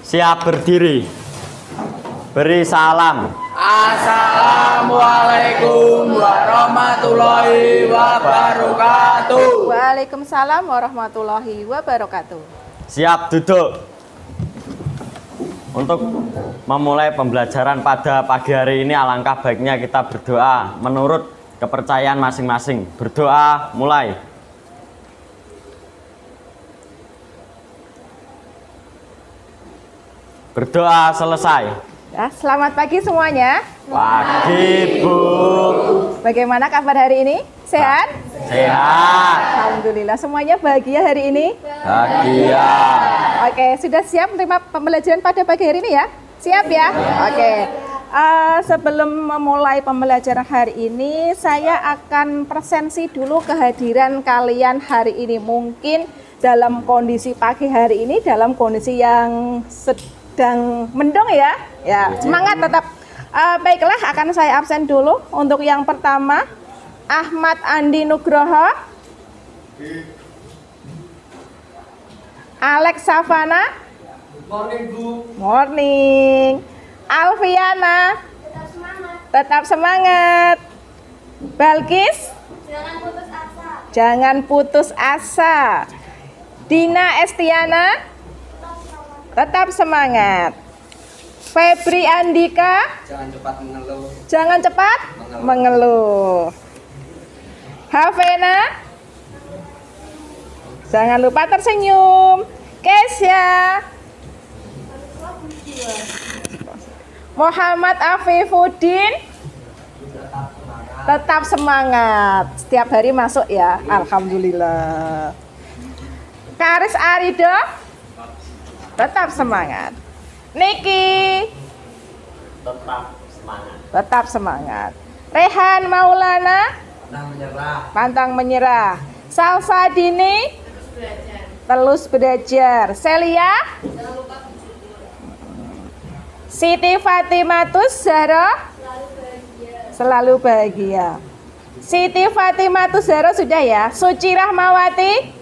Siap berdiri. Beri salam. Assalamualaikum warahmatullahi wabarakatuh. Waalaikumsalam warahmatullahi wabarakatuh. Siap duduk. Untuk memulai pembelajaran pada pagi hari ini, alangkah baiknya kita berdoa menurut kepercayaan masing-masing. Berdoa mulai. Berdoa selesai. Ya, selamat pagi semuanya. Pagi, Bu. Bagaimana kabar hari ini? Sehat? Sehat. Alhamdulillah, semuanya bahagia hari ini. Bahagia. Oke, sudah siap menerima pembelajaran pada pagi hari ini ya? Siap ya? Oke. Sebelum memulai pembelajaran hari ini, saya akan presensi dulu kehadiran kalian hari ini. Mungkin dalam kondisi pagi hari ini, dalam kondisi yang sedang mendung ya. Ya, semangat tetap. Baiklah, akan saya absen dulu. Untuk yang pertama, Ahmad Andi Nugroho, Alex Savana. Morning, Bu. Morning. Alfiana. Tetap semangat. Balkis. Jangan putus asa. Jangan putus asa. Dina Estiana. Tetap semangat. Febri Andika. Jangan cepat mengeluh. Jangan cepat mengeluh. Havena. Jangan lupa tersenyum. Kesya. Muhammad Afifuddin. Tetap semangat. Setiap hari masuk ya. Alhamdulillah. Karis Arido. Tetap semangat. Niki. Tetap semangat. Tetap semangat. Rehan Maulana. Jangan menyerah. Pantang menyerah. Salsa Dini. Terus belajar. Celia. Siti Fatimatus Zahra. Selalu bahagia. Siti Fatimatus Zahra sudah ya. Suci Rahmawati.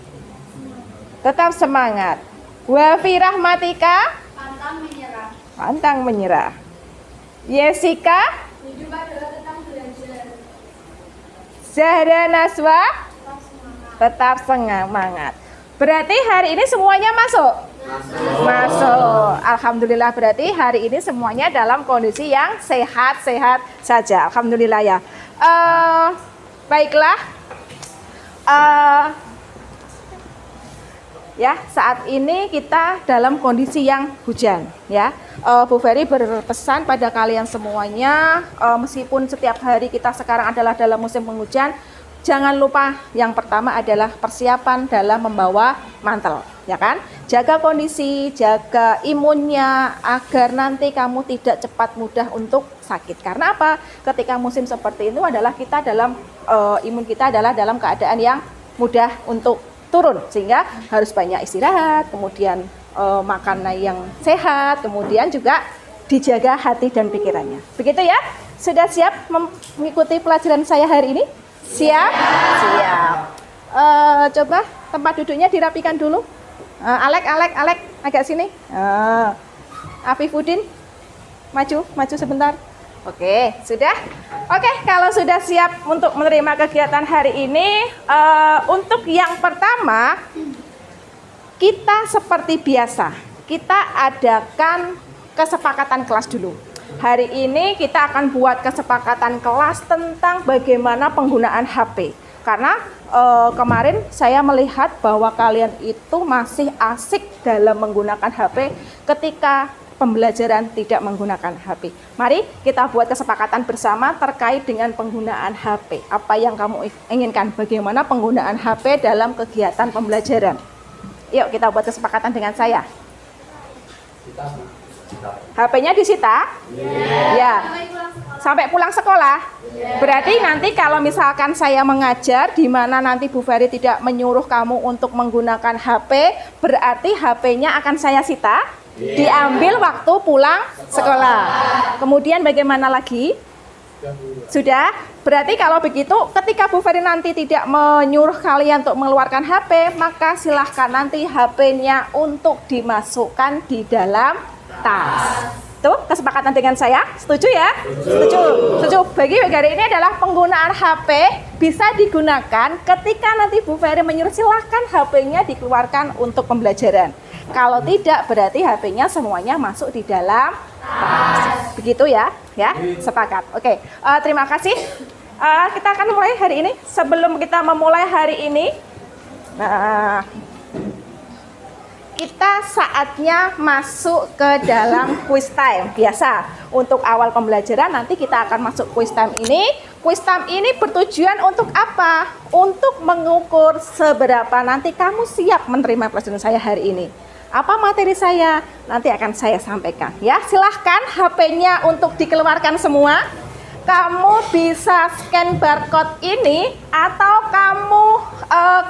Tetap semangat. Wafi Rahmatika. Pantang menyerah. Pantang menyerah. Yesika. Hidup adalah tentang belajar. Zahra Naswa. Tetap semangat. Tetap semangat. Berarti hari ini semuanya masuk? Masuk. Alhamdulillah, berarti hari ini semuanya dalam kondisi yang sehat-sehat saja. Alhamdulillah ya. Baiklah. Ya, saat ini kita dalam kondisi yang hujan ya. Bu Ferry berpesan pada kalian semuanya, meskipun setiap hari kita sekarang adalah dalam musim penghujan, jangan lupa yang pertama adalah persiapan dalam membawa mantel, ya kan? Jaga kondisi, jaga imunnya agar nanti kamu tidak cepat mudah untuk sakit. Karena apa? Ketika musim seperti itu adalah kita dalam imun kita adalah dalam keadaan yang mudah untuk turun, sehingga harus banyak istirahat, kemudian makanan yang sehat, kemudian juga dijaga hati dan pikirannya. Begitu ya? Sudah siap mengikuti pelajaran saya hari ini? Siap? Siap. Coba tempat duduknya dirapikan dulu. Alek, agak sini. Afifuddin, maju sebentar. Oke, sudah? Oke, kalau sudah siap untuk menerima kegiatan hari ini, untuk yang pertama, kita seperti biasa, kita adakan kesepakatan kelas dulu. Hari ini kita akan buat kesepakatan kelas tentang bagaimana penggunaan HP. Karena kemarin saya melihat bahwa kalian itu masih asik dalam menggunakan HP ketika pembelajaran tidak menggunakan HP. Mari kita buat kesepakatan bersama terkait dengan penggunaan HP. Apa yang kamu inginkan? Bagaimana penggunaan HP dalam kegiatan pembelajaran? Yuk kita buat kesepakatan dengan saya. HP-nya disita? Ya. Sampai pulang sekolah? Berarti nanti kalau misalkan saya mengajar di mana nanti Bu Ferry tidak menyuruh kamu untuk menggunakan HP, berarti HP-nya akan saya sita, diambil waktu pulang sekolah. Kemudian bagaimana lagi? Sudah? Berarti kalau begitu, ketika Bu Ferry nanti tidak menyuruh kalian untuk mengeluarkan HP, maka silahkan nanti HP-nya untuk dimasukkan di dalam tas. Tuh, kesepakatan dengan saya? Setuju ya? Setuju. Setuju. Bagi hari ini adalah penggunaan HP bisa digunakan ketika nanti Bu Ferry menyuruh silahkan HP-nya dikeluarkan untuk pembelajaran. Kalau tidak, berarti HP-nya semuanya masuk di dalam tas. Begitu ya? Ya, sepakat. Oke, terima kasih. Kita akan mulai hari ini. Sebelum kita memulai hari ini, kita saatnya masuk ke dalam quiz time. Biasa untuk awal pembelajaran nanti kita akan masuk quiz time ini. Quiz time ini bertujuan untuk apa? Untuk mengukur seberapa nanti kamu siap menerima pelajaran saya hari ini. Apa materi saya? Nanti akan saya sampaikan. Ya, silahkan HP-nya untuk dikeluarkan semua. Kamu bisa scan barcode ini atau kamu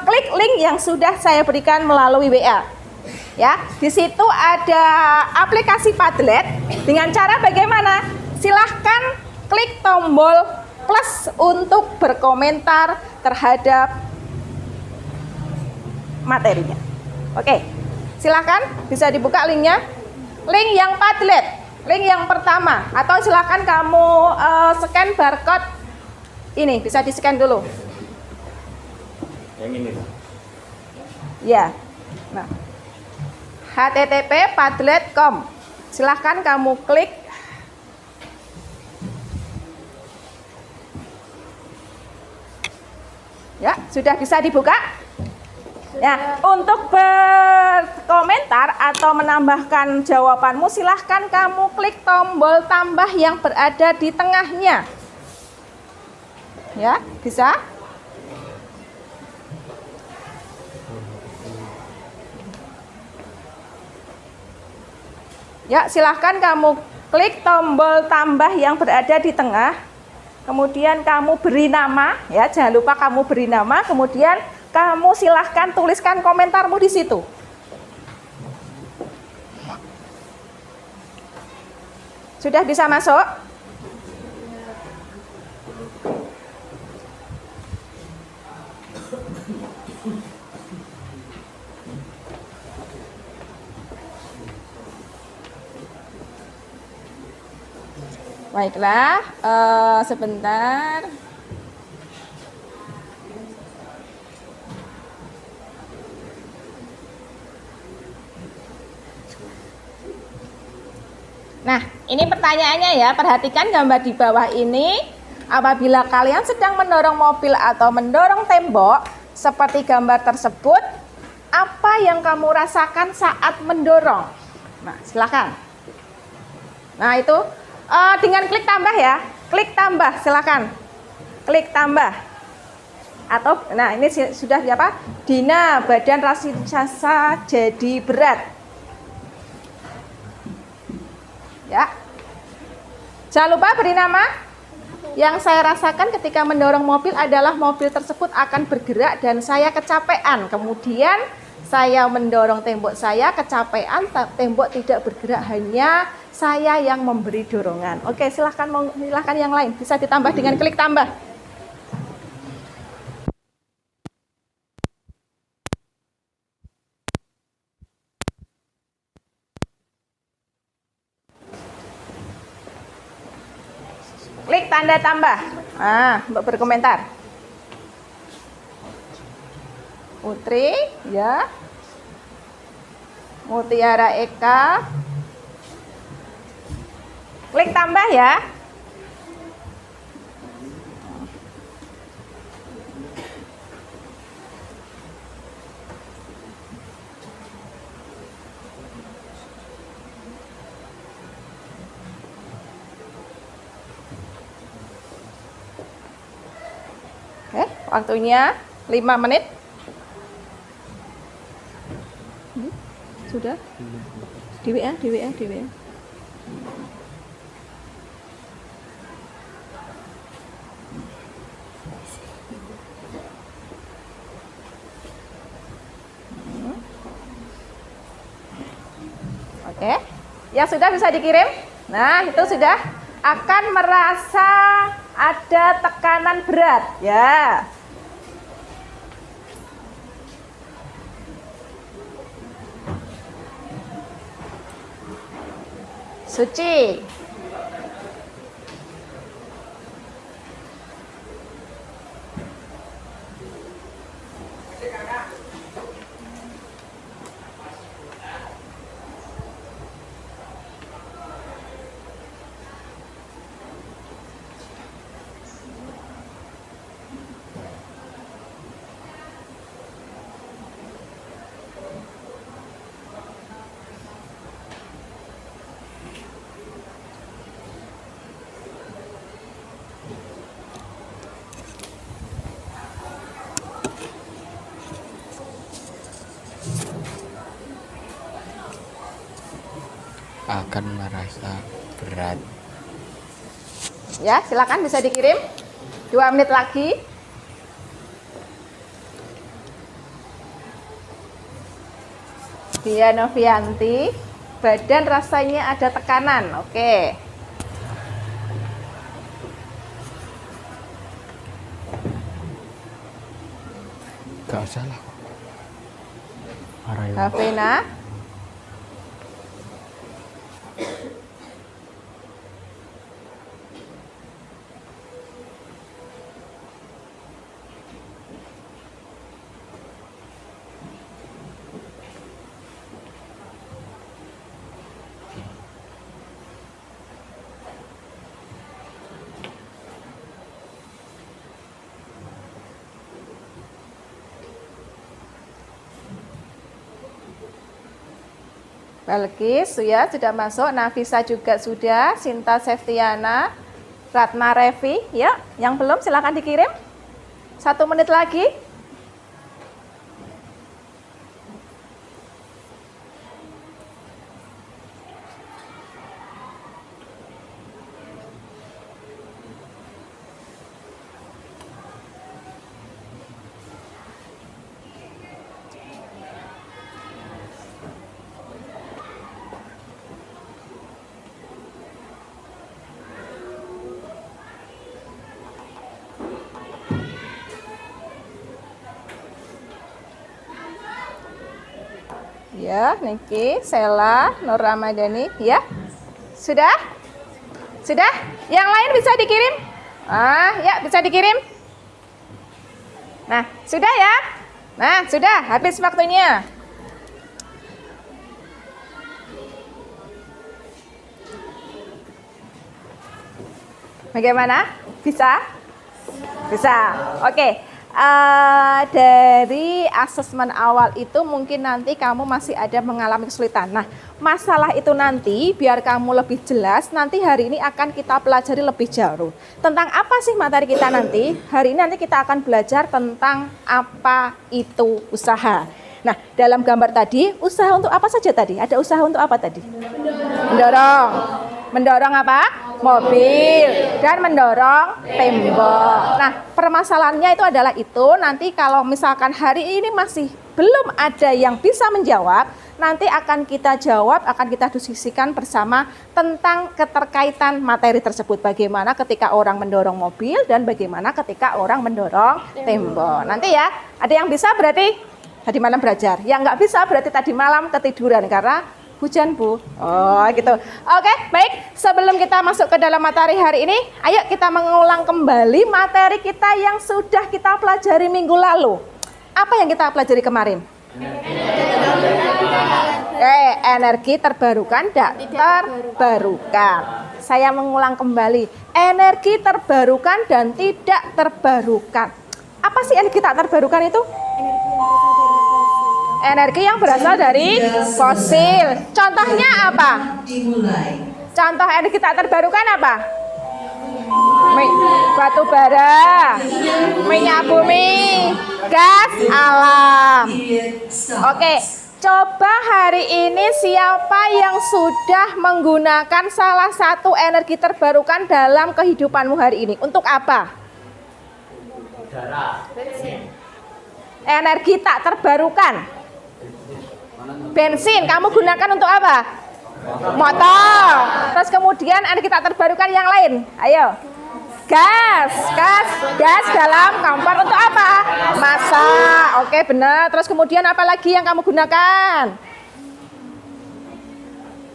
klik link yang sudah saya berikan melalui WA. Ya, di situ ada aplikasi Padlet. Dengan cara bagaimana? Silahkan klik tombol plus untuk berkomentar terhadap materinya. Oke, silahkan bisa dibuka linknya. Link yang Padlet. Link yang pertama, atau silakan kamu scan barcode ini, bisa di-scan dulu. Yang ini. Ya. Nah. http://padlet.com. Silahkan kamu klik. Ya, sudah bisa dibuka? Ya, untuk berkomentar atau menambahkan jawabanmu silahkan kamu klik tombol tambah yang berada di tengahnya. Ya, bisa? Ya, silahkan kamu klik tombol tambah yang berada di tengah. Kemudian kamu beri nama, ya, jangan lupa kamu beri nama, kemudian kamu silahkan tuliskan komentarmu di situ. Sudah bisa masuk? Baiklah, sebentar. Nah, ini pertanyaannya ya, perhatikan gambar di bawah ini. Apabila kalian sedang mendorong mobil atau mendorong tembok, seperti gambar tersebut, apa yang kamu rasakan saat mendorong? Nah, silakan. Nah, itu dengan klik tambah ya, klik tambah, silakan. Klik tambah. Atau, nah ini sudah apa? Dina, badan rasa jadi berat. Ya, jangan lupa beri nama. Yang saya rasakan ketika mendorong mobil adalah mobil tersebut akan bergerak dan saya kecapean. Kemudian saya mendorong tembok, saya kecapean, tembok tidak bergerak, hanya saya yang memberi dorongan. Oke, silahkan yang lain bisa ditambah dengan klik tambah. Klik tanda tambah. Nah, untuk berkomentar. Putri, ya. Mutiara Eka. Klik tambah ya. Oke, waktunya 5 menit. Sudah? Di WA. Oke, ya sudah bisa dikirim. Nah, itu sudah akan merasa ada tekanan berat, ya. Suci. Akan merasa berat. Ya, silakan bisa dikirim. 2 menit lagi. Dia Novianti, badan rasanya ada tekanan. Oke. Gak usah lah. Hafena. Balkis ya sudah masuk, Nafisa juga sudah, Sinta Septiana, Ratna Revi, ya, yang belum silakan dikirim. 1 menit lagi. Ya, Niki, Sela, Nur Ramadhani, ya. Sudah? Sudah? Yang lain bisa dikirim? Ya, bisa dikirim. Nah, sudah ya? Nah, sudah, habis waktunya. Bagaimana? Bisa? Bisa. Oke. Dari asesmen awal itu mungkin nanti kamu masih ada mengalami kesulitan. Nah, masalah itu nanti biar kamu lebih jelas, nanti hari ini akan kita pelajari lebih jauh. Tentang apa sih materi kita nanti? Hari ini nanti kita akan belajar tentang apa itu usaha. Nah, dalam gambar tadi, usaha untuk apa saja tadi? Ada usaha untuk apa tadi? Mendorong. Mendorong apa? Mobil dan mendorong tembok. Nah, permasalahannya itu adalah itu nanti kalau misalkan hari ini masih belum ada yang bisa menjawab, nanti akan kita jawab, akan kita diskusikan bersama tentang keterkaitan materi tersebut. Bagaimana ketika orang mendorong mobil dan bagaimana ketika orang mendorong tembok. Nanti ya, ada yang bisa berarti tadi malam belajar. Yang nggak bisa berarti tadi malam ketiduran karena hujan, Bu. Oh, gitu. Oke, baik. Sebelum kita masuk ke dalam materi hari ini, ayo kita mengulang kembali materi kita yang sudah kita pelajari minggu lalu. Apa yang kita pelajari kemarin? Energi terbarukan dan terbarukan. Saya mengulang kembali. Energi terbarukan dan tidak terbarukan. Apa sih energi tak terbarukan itu? Energi yang berasal dari fosil. Contohnya apa? Contoh energi tak terbarukan apa? Batu bara, minyak bumi, gas alam. Oke, coba hari ini siapa yang sudah menggunakan salah satu energi terbarukan dalam kehidupanmu hari ini? Untuk apa? Energi tak terbarukan. Bensin, kamu gunakan untuk apa? Motor. Terus kemudian energi tak terbarukan yang lain. Ayo. Gas dalam kompor untuk apa? Masak. Oke, benar. Terus kemudian apa lagi yang kamu gunakan?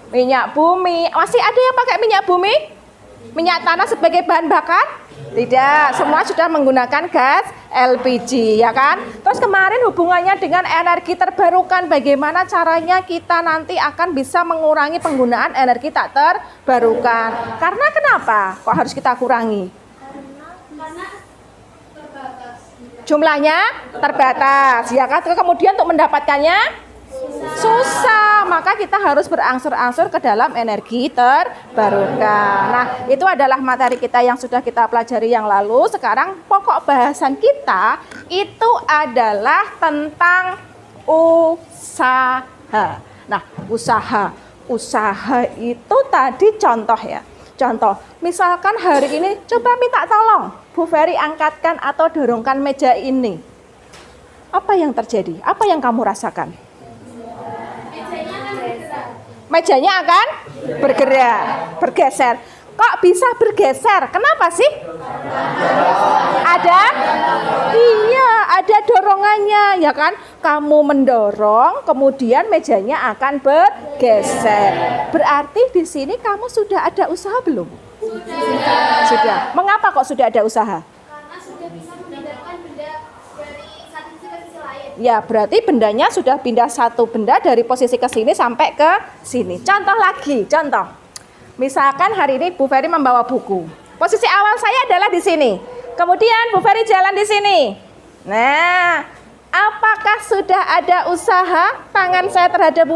Minyak bumi. Masih ada yang pakai minyak bumi? Minyak tanah sebagai bahan bakar? Tidak, semua sudah menggunakan gas LPG, ya kan? Terus kemarin hubungannya dengan energi terbarukan, bagaimana caranya kita nanti akan bisa mengurangi penggunaan energi tak terbarukan. Karena kenapa? Kok harus kita kurangi? Karena terbatas. Jumlahnya terbatas, ya kan? Kemudian untuk mendapatkannya susah, maka kita harus berangsur-angsur ke dalam energi terbarukan. Nah, itu adalah materi kita yang sudah kita pelajari yang lalu. Sekarang pokok bahasan kita itu adalah tentang usaha. Nah, usaha itu tadi contoh ya. Contoh, misalkan hari ini coba minta tolong Bu Ferry angkatkan atau dorongkan meja ini. Apa yang terjadi? Apa yang kamu rasakan? Mejanya akan bergerak, bergeser. Kok bisa bergeser? Kenapa sih? Ada dorongannya, ya kan? Kamu mendorong, kemudian mejanya akan bergeser. Berarti di sini kamu sudah ada usaha belum? Sudah. Mengapa kok sudah ada usaha? Karena sudah bisa memindahkan benda dari satu sisi ke sisi lain. Ya, berarti bendanya sudah pindah satu benda dari posisi ke sini sampai ke sini. Contoh lagi, contoh. Misalkan hari ini Bu Ferry membawa buku. Posisi awal saya adalah di sini. Kemudian Bu Ferry jalan di sini. Nah, apakah sudah ada usaha tangan saya terhadap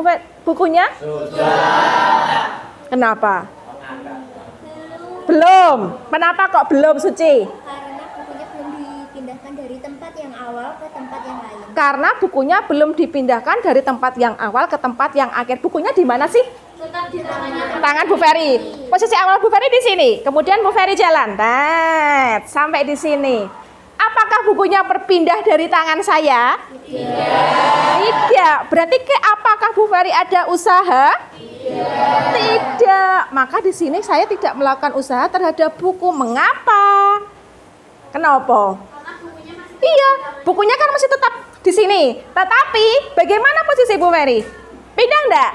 bukunya? Sudah. Kenapa? Belum. Kenapa kok belum, Suci? Karena bukunya belum dipindahkan dari tempat yang awal ke tempat yang lain. Karena bukunya belum dipindahkan dari tempat yang awal ke tempat yang akhir. Bukunya di mana sih? Tetap di tangannya. Tangan Bu Ferry. Posisi awal Bu Ferry di sini. Kemudian Bu Ferry jalan. Nah, sampai di sini. Apakah bukunya berpindah dari tangan saya? Tidak. Berarti apakah Bu Ferry ada usaha? Tidak. Maka di sini saya tidak melakukan usaha terhadap buku. Mengapa? Kenapa? Karena bukunya masih Iya, bukunya kan masih tetap di sini. Tetapi bagaimana posisi Bu Ferry? Pindah enggak?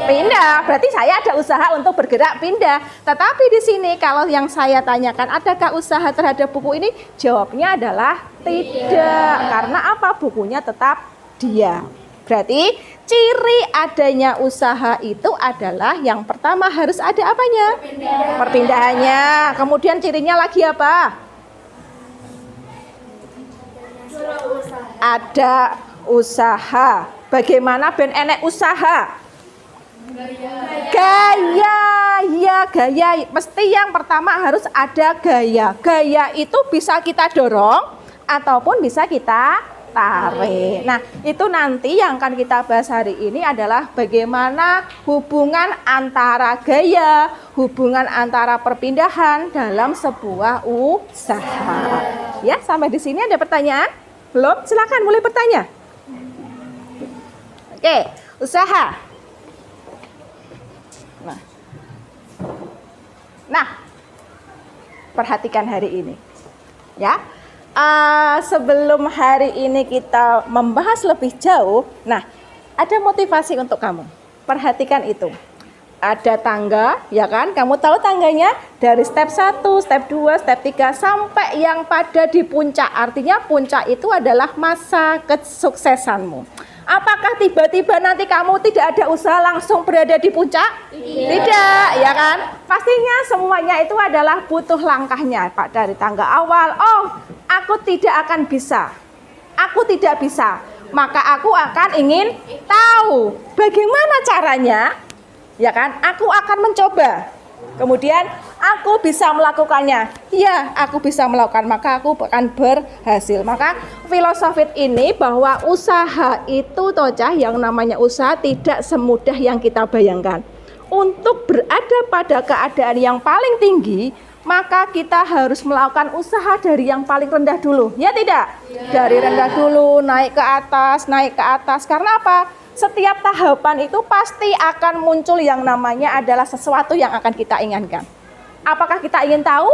Pindah. Berarti saya ada usaha untuk bergerak pindah. Tetapi di sini kalau yang saya tanyakan, adakah usaha terhadap buku ini? Jawabnya adalah tidak. Karena apa? Bukunya tetap diam. Berarti ciri adanya usaha itu adalah yang pertama harus ada apanya? Perpindahannya. Kemudian cirinya lagi apa? Ada usaha. Bagaimana ben enek usaha? Gaya. Ya, gaya. Mesti yang pertama harus ada gaya. Gaya itu bisa kita dorong ataupun bisa kita tarik. Nah, itu nanti yang akan kita bahas hari ini adalah bagaimana hubungan antara gaya, hubungan antara perpindahan dalam sebuah usaha. Ya, sampai di sini ada pertanyaan? Belum? Silakan mulai bertanya. Oke, usaha. Nah, perhatikan hari ini. Ya, sebelum hari ini kita membahas lebih jauh, nah, ada motivasi untuk kamu. Perhatikan itu. Ada tangga, ya kan? Kamu tahu tangganya dari step 1, step 2, step 3 sampai yang pada di puncak. Artinya puncak itu adalah masa kesuksesanmu. Apakah tiba-tiba nanti kamu tidak ada usaha langsung berada di puncak? Tidak, ya kan? Pastinya semuanya itu adalah butuh langkahnya, Pak, dari tangga awal. Oh, aku tidak akan bisa. Aku tidak bisa. Maka aku akan ingin tahu bagaimana caranya. Ya kan? Aku akan mencoba. Kemudian aku bisa melakukannya. Ya, aku bisa melakukan, maka aku akan berhasil. Maka filosofi ini bahwa usaha itu Tocah, yang namanya usaha tidak semudah yang kita bayangkan. Untuk berada pada keadaan yang paling tinggi, maka kita harus melakukan usaha dari yang paling rendah dulu. Ya tidak? Dari rendah dulu, naik ke atas, naik ke atas. Karena apa? Setiap tahapan itu pasti akan muncul yang namanya adalah sesuatu yang akan kita inginkan. Apakah kita ingin tahu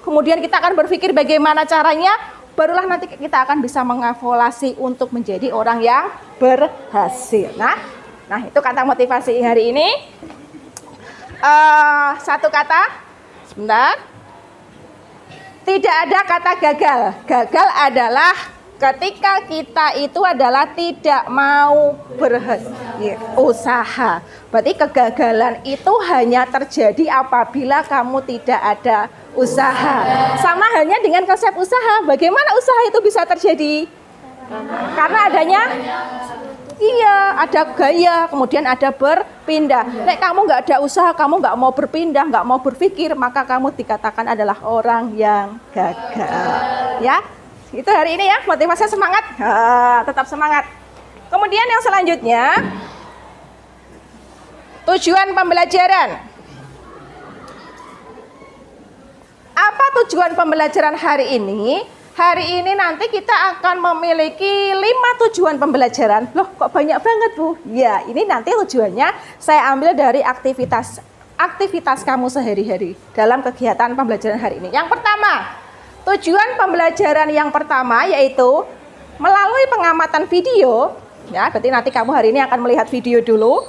kemudian kita akan berpikir bagaimana caranya, barulah nanti kita akan bisa mengevaluasi untuk menjadi orang yang berhasil. Nah itu kata motivasi hari ini. Satu kata, sebentar. Tidak ada kata gagal. Gagal adalah ketika kita itu adalah tidak mau berusaha. Berarti kegagalan itu hanya terjadi apabila kamu tidak ada usaha. Sama halnya dengan konsep usaha. Bagaimana usaha itu bisa terjadi? Karena adanya ada gaya, kemudian ada berpindah. Nek kamu nggak ada usaha, kamu nggak mau berpindah, nggak mau berpikir, maka kamu dikatakan adalah orang yang gagal. Ya, itu hari ini ya, motivasi semangat, tetap semangat. Kemudian yang selanjutnya, tujuan pembelajaran. Apa tujuan pembelajaran hari ini? Hari ini nanti kita akan memiliki 5 tujuan pembelajaran. Loh, kok banyak banget, Bu? Ya, ini nanti tujuannya saya ambil dari aktivitas kamu sehari-hari dalam kegiatan pembelajaran hari ini. Yang pertama, tujuan pembelajaran yang pertama yaitu melalui pengamatan video. Ya, berarti nanti kamu hari ini akan melihat video dulu.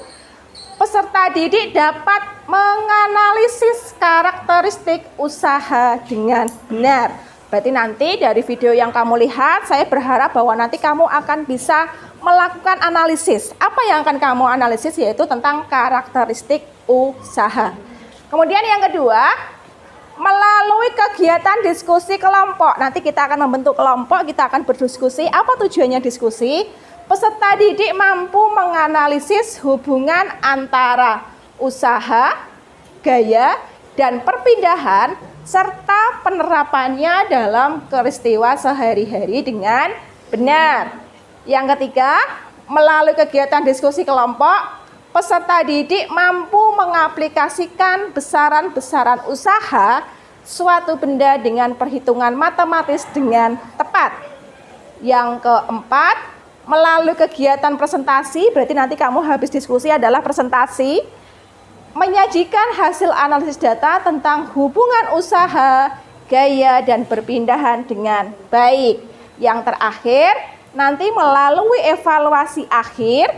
Peserta didik dapat menganalisis karakteristik usaha dengan benar. Berarti nanti dari video yang kamu lihat, saya berharap bahwa nanti kamu akan bisa melakukan analisis. Apa yang akan kamu analisis yaitu tentang karakteristik usaha. Kemudian yang kedua, melalui kegiatan diskusi kelompok. Nanti kita akan membentuk kelompok, kita akan berdiskusi. Apa tujuannya diskusi? Peserta didik mampu menganalisis hubungan antara usaha, gaya, dan perpindahan serta penerapannya dalam peristiwa sehari-hari dengan benar. Yang ketiga, melalui kegiatan diskusi kelompok, peserta didik mampu mengaplikasikan besaran-besaran usaha suatu benda dengan perhitungan matematis dengan tepat. Yang keempat, melalui kegiatan presentasi, berarti nanti kamu habis diskusi adalah presentasi, menyajikan hasil analisis data tentang hubungan usaha, gaya, dan perpindahan dengan baik. Yang terakhir, nanti melalui evaluasi akhir,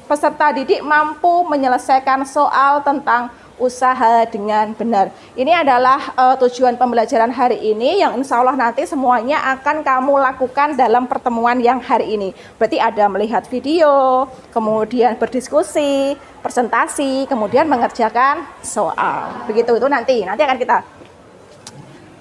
peserta didik mampu menyelesaikan soal tentang usaha dengan benar. Ini adalah tujuan pembelajaran hari ini yang insya Allah nanti semuanya akan kamu lakukan dalam pertemuan yang hari ini. Berarti ada melihat video, kemudian berdiskusi, presentasi, kemudian mengerjakan soal. Begitu itu nanti akan kita.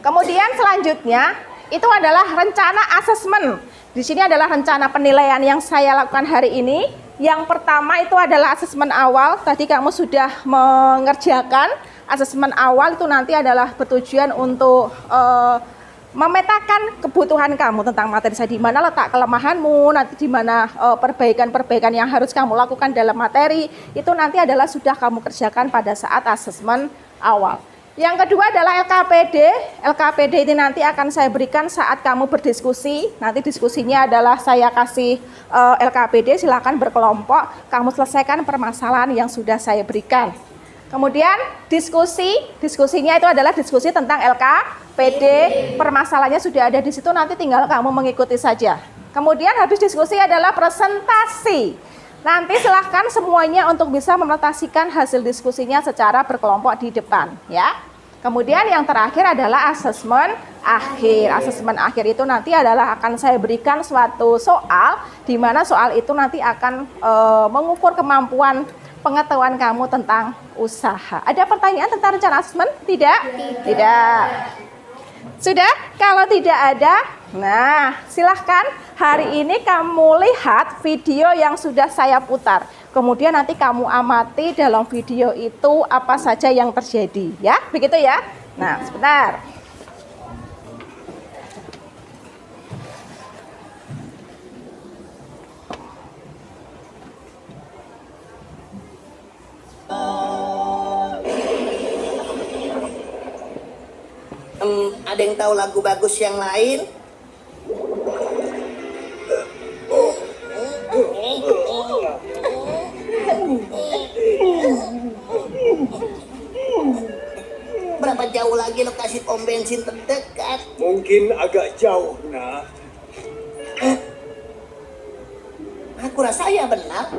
Kemudian selanjutnya itu adalah rencana asesmen. Di sini adalah rencana penilaian yang saya lakukan hari ini. Yang pertama itu adalah asesmen awal. Tadi kamu sudah mengerjakan asesmen awal, itu nanti adalah bertujuan untuk memetakan kebutuhan kamu tentang materi saya, di mana letak kelemahanmu, nanti di mana perbaikan-perbaikan yang harus kamu lakukan dalam materi, itu nanti adalah sudah kamu kerjakan pada saat asesmen awal. Yang kedua adalah LKPD. LKPD ini nanti akan saya berikan saat kamu berdiskusi. Nanti diskusinya adalah saya kasih LKPD, silakan berkelompok, kamu selesaikan permasalahan yang sudah saya berikan. Kemudian diskusinya itu adalah diskusi tentang LKPD, permasalahannya sudah ada di situ, nanti tinggal kamu mengikuti saja. Kemudian habis diskusi adalah presentasi. Nanti silahkan semuanya untuk bisa mepresentasikan hasil diskusinya secara berkelompok di depan, ya. Kemudian yang terakhir adalah asesmen akhir. Asesmen akhir itu nanti adalah akan saya berikan suatu soal, di mana soal itu nanti akan mengukur kemampuan pengetahuan kamu tentang usaha. Ada pertanyaan tentang rencana asesmen? Tidak? Tidak. Sudah? Kalau tidak ada, nah silahkan hari ini kamu lihat video yang sudah saya putar. Kemudian nanti kamu amati dalam video itu apa saja yang terjadi, ya, begitu ya. Nah, sebentar. Ada yang tahu lagu bagus yang lain? Berapa jauh lagi lokasi pom bensin terdekat? Mungkin agak jauh, nak. Aku rasa ya benar.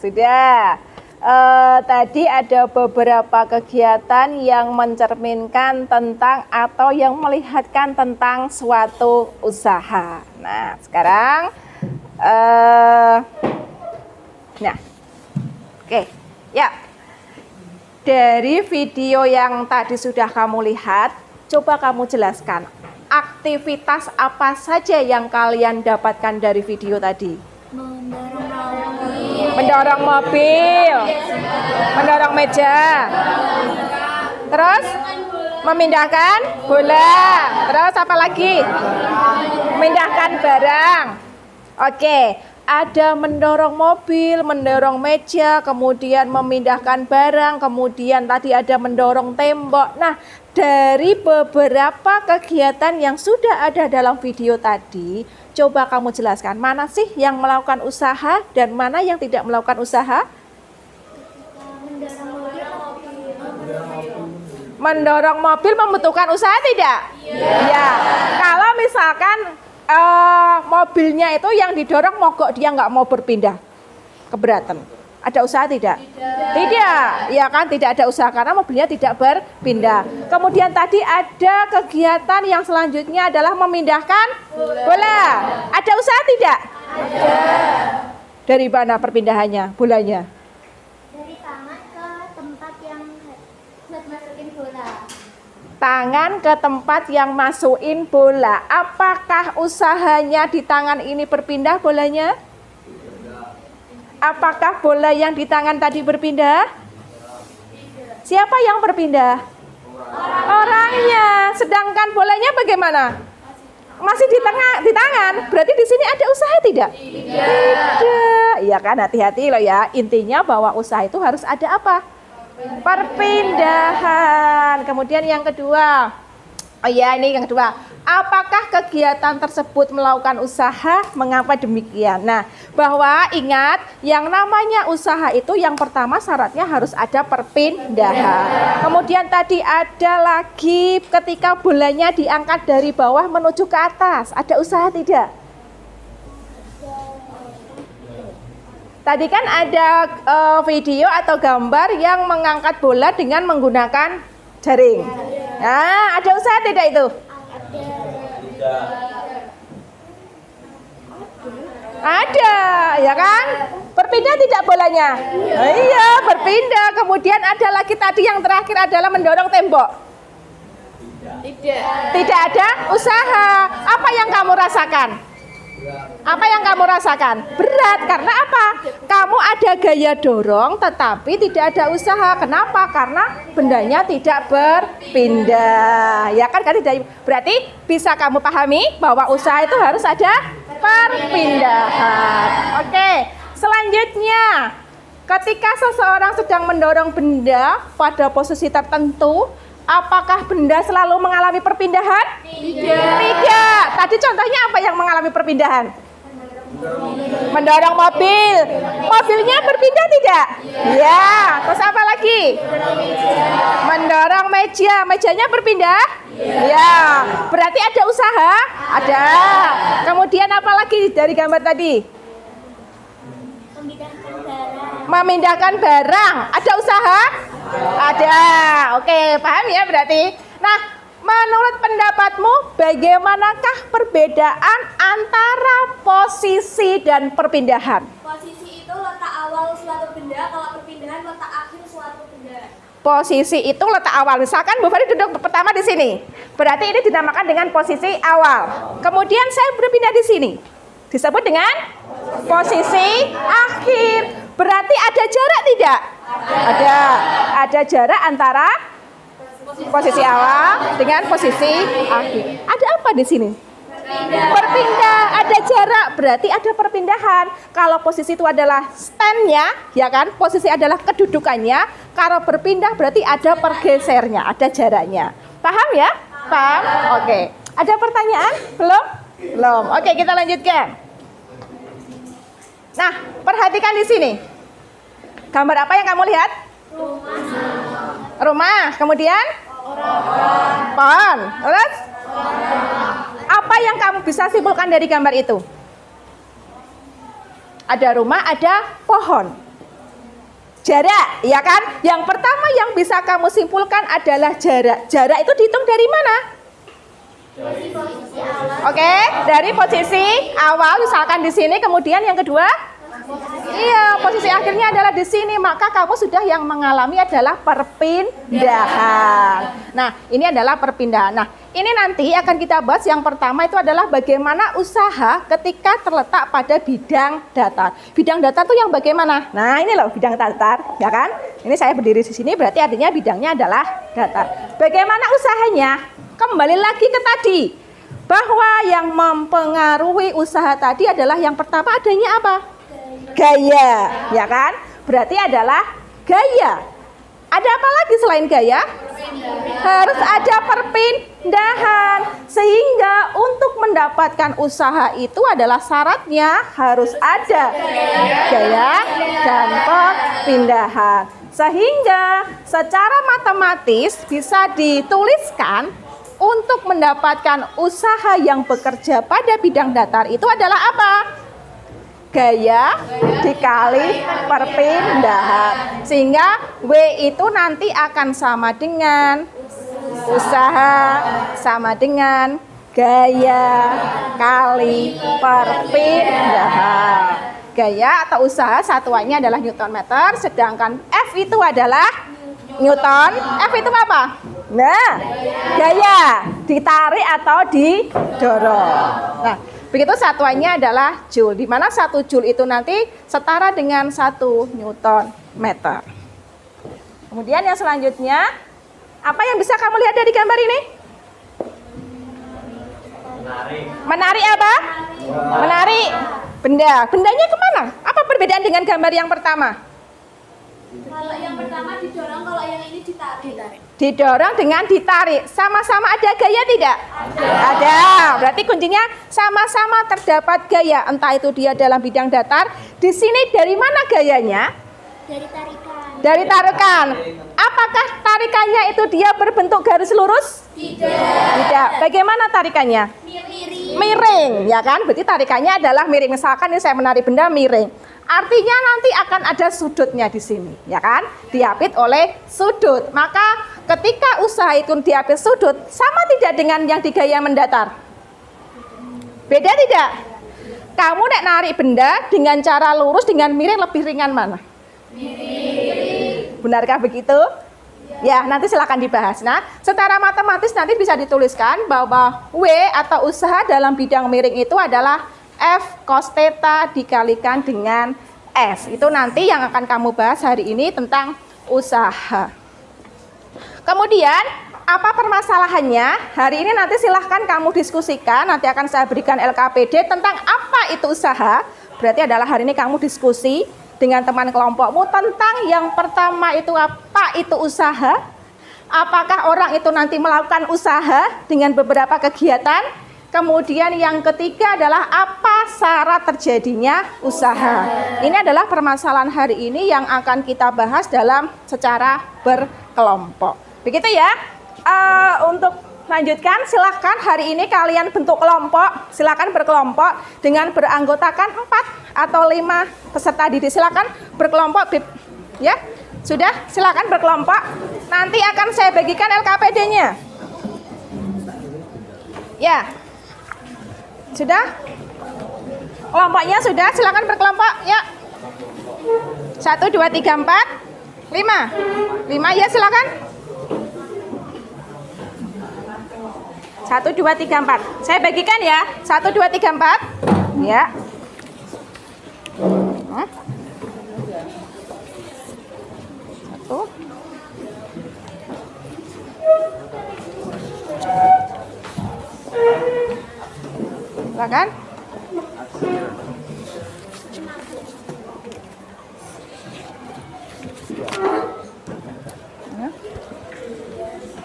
Sudah. Tadi ada beberapa kegiatan yang mencerminkan tentang atau yang melihatkan tentang suatu usaha. Nah, sekarang oke, ya. Dari video yang tadi sudah kamu lihat, coba kamu jelaskan aktivitas apa saja yang kalian dapatkan dari video tadi. Mendorong mobil, mendorong meja, terus memindahkan bola, terus apa lagi? Memindahkan barang. Oke, ada mendorong mobil, mendorong meja, kemudian memindahkan barang, kemudian tadi ada mendorong tembok. Nah, dari beberapa kegiatan yang sudah ada dalam video tadi, coba kamu jelaskan mana sih yang melakukan usaha dan mana yang tidak melakukan usaha? Mendorong mobil membutuhkan usaha tidak? Ya. Kalau misalkan mobilnya itu yang didorong mogok, dia nggak mau berpindah, keberatan. Ada usaha tidak? Tidak, ya kan, tidak ada usaha karena mobilnya tidak berpindah. Kemudian tadi ada kegiatan yang selanjutnya adalah memindahkan bola. Ada usaha tidak? Ada. Dari mana perpindahannya bolanya? Dari tangan ke tempat yang buat masukin bola. Tangan ke tempat yang masukin bola. Apakah usahanya di tangan ini berpindah bolanya? Apakah bola yang di tangan tadi berpindah? Siapa yang berpindah? Orangnya. Sedangkan bolanya bagaimana? Masih di tangan. Berarti di sini ada usaha tidak? Tidak. Iya kan, hati-hati loh ya. Intinya bahwa usaha itu harus ada apa? Perpindahan. Kemudian yang kedua. Oh iya, ini yang kedua. Apakah kegiatan tersebut melakukan usaha? Mengapa demikian? Nah, bahwa ingat yang namanya usaha itu yang pertama syaratnya harus ada perpindahan. Kemudian tadi ada lagi ketika bolanya diangkat dari bawah menuju ke atas. Ada usaha tidak? Tadi kan ada video atau gambar yang mengangkat bola dengan menggunakan jaring. Nah, ada usaha tidak itu? Ada, ya kan? Berpindah tidak bolanya? Iya, berpindah. Kemudian ada lagi tadi yang terakhir adalah mendorong tembok. Tidak ada usaha. Apa yang kamu rasakan? Apa yang kamu rasakan? Berat, karena apa? Kamu ada gaya dorong tetapi tidak ada usaha. Kenapa? Karena bendanya tidak berpindah. Ya kan? Berarti bisa kamu pahami bahwa usaha itu harus ada perpindahan. Oke, selanjutnya ketika seseorang sedang mendorong benda pada posisi tertentu, apakah benda selalu mengalami perpindahan? Tidak. Tadi contohnya apa yang mengalami perpindahan? Mendorong mobil. Mobilnya berpindah tidak? Ya. Terus apa lagi? Mendorong meja. Mejanya berpindah? Ya. Berarti ada usaha? Ada. Kemudian apa lagi dari gambar tadi? Memindahkan barang. Ada usaha? Ada. Oke, paham ya berarti? Nah, menurut pendapatmu bagaimanakah perbedaan antara posisi dan perpindahan? Posisi itu letak awal suatu benda, kalau perpindahan letak akhir suatu benda. Posisi itu letak awal. Misalkan Bu Fari duduk pertama di sini. Berarti ini dinamakan dengan posisi awal. Kemudian saya berpindah di sini. Disebut dengan posisi akhir. Berarti ada jarak tidak? Ada. Ada jarak antara posisi awal dengan posisi akhir. Ada apa di sini? Berpindah. Ada jarak, berarti ada perpindahan. Kalau posisi itu adalah stand-nya, ya kan? Posisi adalah kedudukannya. Kalau berpindah berarti ada pergesernya, ada jaraknya. Paham ya? Paham? Oke. Ada pertanyaan? Belum? Belum. Oke, kita lanjutkan. Nah, perhatikan di sini. Gambar apa yang kamu lihat? Rumah. Kemudian? Pohon. Terus? Apa yang kamu bisa simpulkan dari gambar itu? Ada rumah, ada pohon. Jarak, ya kan? Yang pertama yang bisa kamu simpulkan adalah jarak. Jarak itu dihitung dari mana? Oke, dari posisi awal misalkan di sini, kemudian yang kedua? Iya, posisi akhirnya adalah di sini, maka kamu sudah yang mengalami adalah perpindahan. Nah, ini adalah perpindahan. Nah, ini nanti akan kita bahas. Yang pertama itu adalah bagaimana usaha ketika terletak pada bidang datar. Bidang datar itu yang bagaimana? Nah, ini loh bidang datar, ya kan? Ini saya berdiri di sini, berarti artinya bidangnya adalah datar. Bagaimana usahanya? Kembali lagi ke tadi, bahwa yang mempengaruhi usaha tadi adalah yang pertama adanya apa? Gaya, ya kan? Berarti adalah gaya. Ada apa lagi selain gaya? Harus ada perpindahan. Sehingga untuk mendapatkan usaha itu adalah syaratnya harus ada gaya dan perpindahan. Sehingga secara matematis bisa dituliskan untuk mendapatkan usaha yang bekerja pada bidang datar itu adalah apa? Gaya dikali perpindahan, sehingga W itu nanti akan sama dengan usaha sama dengan gaya kali perpindahan. Gaya atau usaha satuannya adalah Newton meter, sedangkan F itu adalah Newton. F itu apa? Nah, gaya ditarik atau didorong. Nah, begitu satuannya adalah Joule, di mana 1 Joule itu nanti setara dengan 1 Newton meter. Kemudian yang selanjutnya, apa yang bisa kamu lihat dari gambar ini? Menarik apa? Menarik benda. Bendanya kemana? Apa perbedaan dengan gambar yang pertama? Kalau yang pertama didorong, kalau yang ini ditarik. Didorong dengan ditarik. Sama-sama ada gaya tidak? Ada. Berarti kuncinya sama-sama terdapat gaya. Entah itu dia dalam bidang datar. Di sini dari mana gayanya? Dari tarikan. Dari tarikan. Apakah tarikannya itu dia berbentuk garis lurus? Tidak. Bagaimana tarikannya? Miring, ya kan? Berarti tarikannya adalah miring. Misalkan ini saya menarik benda miring. Artinya nanti akan ada sudutnya di sini, ya kan? Diapit oleh sudut. Maka ketika usaha itu diapit sudut, sama tidak dengan yang di gaya mendatar? Beda tidak? Kamu nek narik benda dengan cara lurus dengan miring lebih ringan mana? Miring. Benarkah begitu? Ya, nanti silakan dibahas. Nah, secara matematis nanti bisa dituliskan bahwa W atau usaha dalam bidang miring itu adalah F cos theta dikalikan dengan S. Itu nanti yang akan kamu bahas hari ini tentang usaha. Kemudian, apa permasalahannya? Hari ini nanti silahkan kamu diskusikan. Nanti akan saya berikan LKPD tentang apa itu usaha. Berarti adalah hari ini kamu diskusi dengan teman kelompokmu tentang yang pertama itu apa itu usaha. Apakah orang itu nanti melakukan usaha dengan beberapa kegiatan. Kemudian yang ketiga adalah apa syarat terjadinya usaha. Ini adalah permasalahan hari ini yang akan kita bahas dalam secara berkelompok. Begitu ya. Untuk lanjutkan silahkan hari ini kalian bentuk kelompok. Silahkan berkelompok dengan beranggotakan 4 atau 5 peserta didik. Silahkan berkelompok. Ya, sudah silahkan berkelompok. Nanti akan saya bagikan LKPD-nya. Ya. Sudah? Kelompoknya sudah, silakan berkelompok. Ya. 1, 2, 3, 4, 5. 5 ya silakan. 1, 2, 3, 4. Saya bagikan ya. 1, 2, 3, 4. Ya. Satu. Silakan.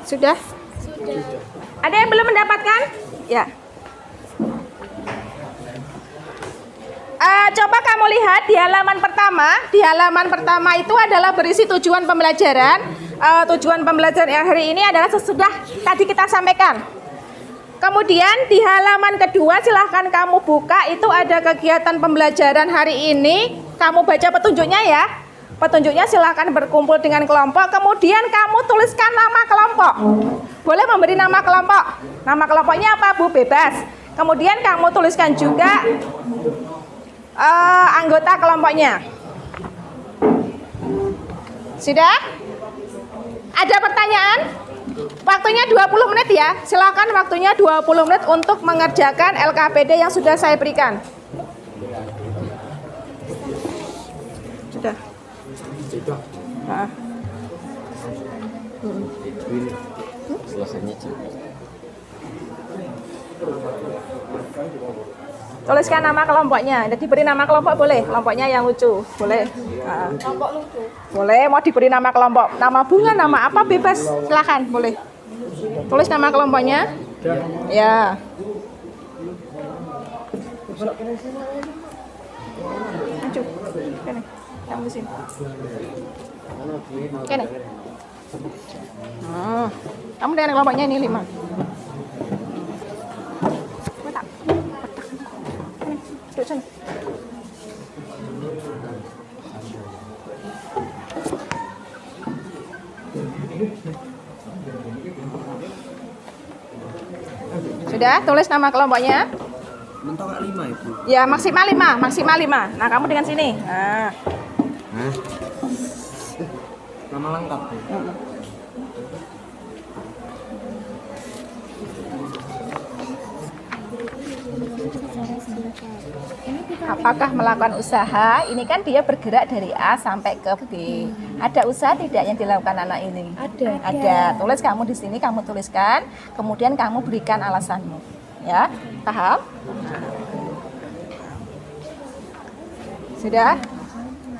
Sudah? Ada yang belum mendapatkan? Ya. Coba kamu lihat di halaman pertama. Di halaman pertama itu adalah berisi tujuan pembelajaran. Tujuan pembelajaran yang hari ini adalah sesudah tadi kita sampaikan. Kemudian di halaman kedua silahkan kamu buka, itu ada kegiatan pembelajaran hari ini. Kamu baca petunjuknya ya. Petunjuknya silahkan berkumpul dengan kelompok. Kemudian kamu tuliskan nama kelompok. Boleh memberi nama kelompok. Nama kelompoknya apa Bu? Bebas. Kemudian kamu tuliskan juga anggota kelompoknya. Sudah? Ada pertanyaan? Waktunya 20 menit ya. Silakan waktunya 20 menit untuk mengerjakan LKPD yang sudah saya berikan. Sudah. Tuliskan nama kelompoknya. Jadi diberi nama kelompok boleh. Kelompoknya yang lucu boleh. Kelompok lucu. Boleh. Mau diberi nama kelompok. Nama bunga, nama apa bebas. Silakan boleh. Tulis nama kelompoknya. Ya. Maju. Sini. Kamu sini. Sini. Kamu dengan kelompoknya ini 5. Duduk sini. Sudah, tulis nama kelompoknya. Mentok 5 Ibu. Ya, maksimal 5, maksimal 5. Nah, kamu dengan sini. Nah. Nama lengkap. Apakah melakukan usaha? Ini kan dia bergerak dari A sampai ke B. Ada usaha tidak yang dilakukan anak ini? Ada. Tulis kamu di sini, kamu tuliskan. Kemudian kamu berikan alasanmu. Ya, paham? Sudah?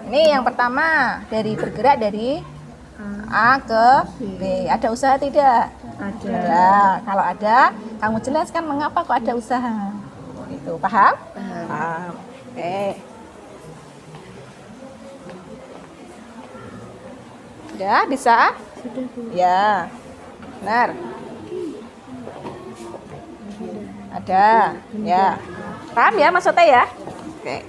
Ini yang pertama, dari bergerak dari A ke B. Ada usaha tidak? Ada. Ya, kalau ada, kamu jelaskan mengapa kok ada usaha. Itu paham? Paham. Oke. Sudah bisa? Sudah, Bu. Ya. Benar. Ada. Ya. Paham ya maksudnya ya? Oke.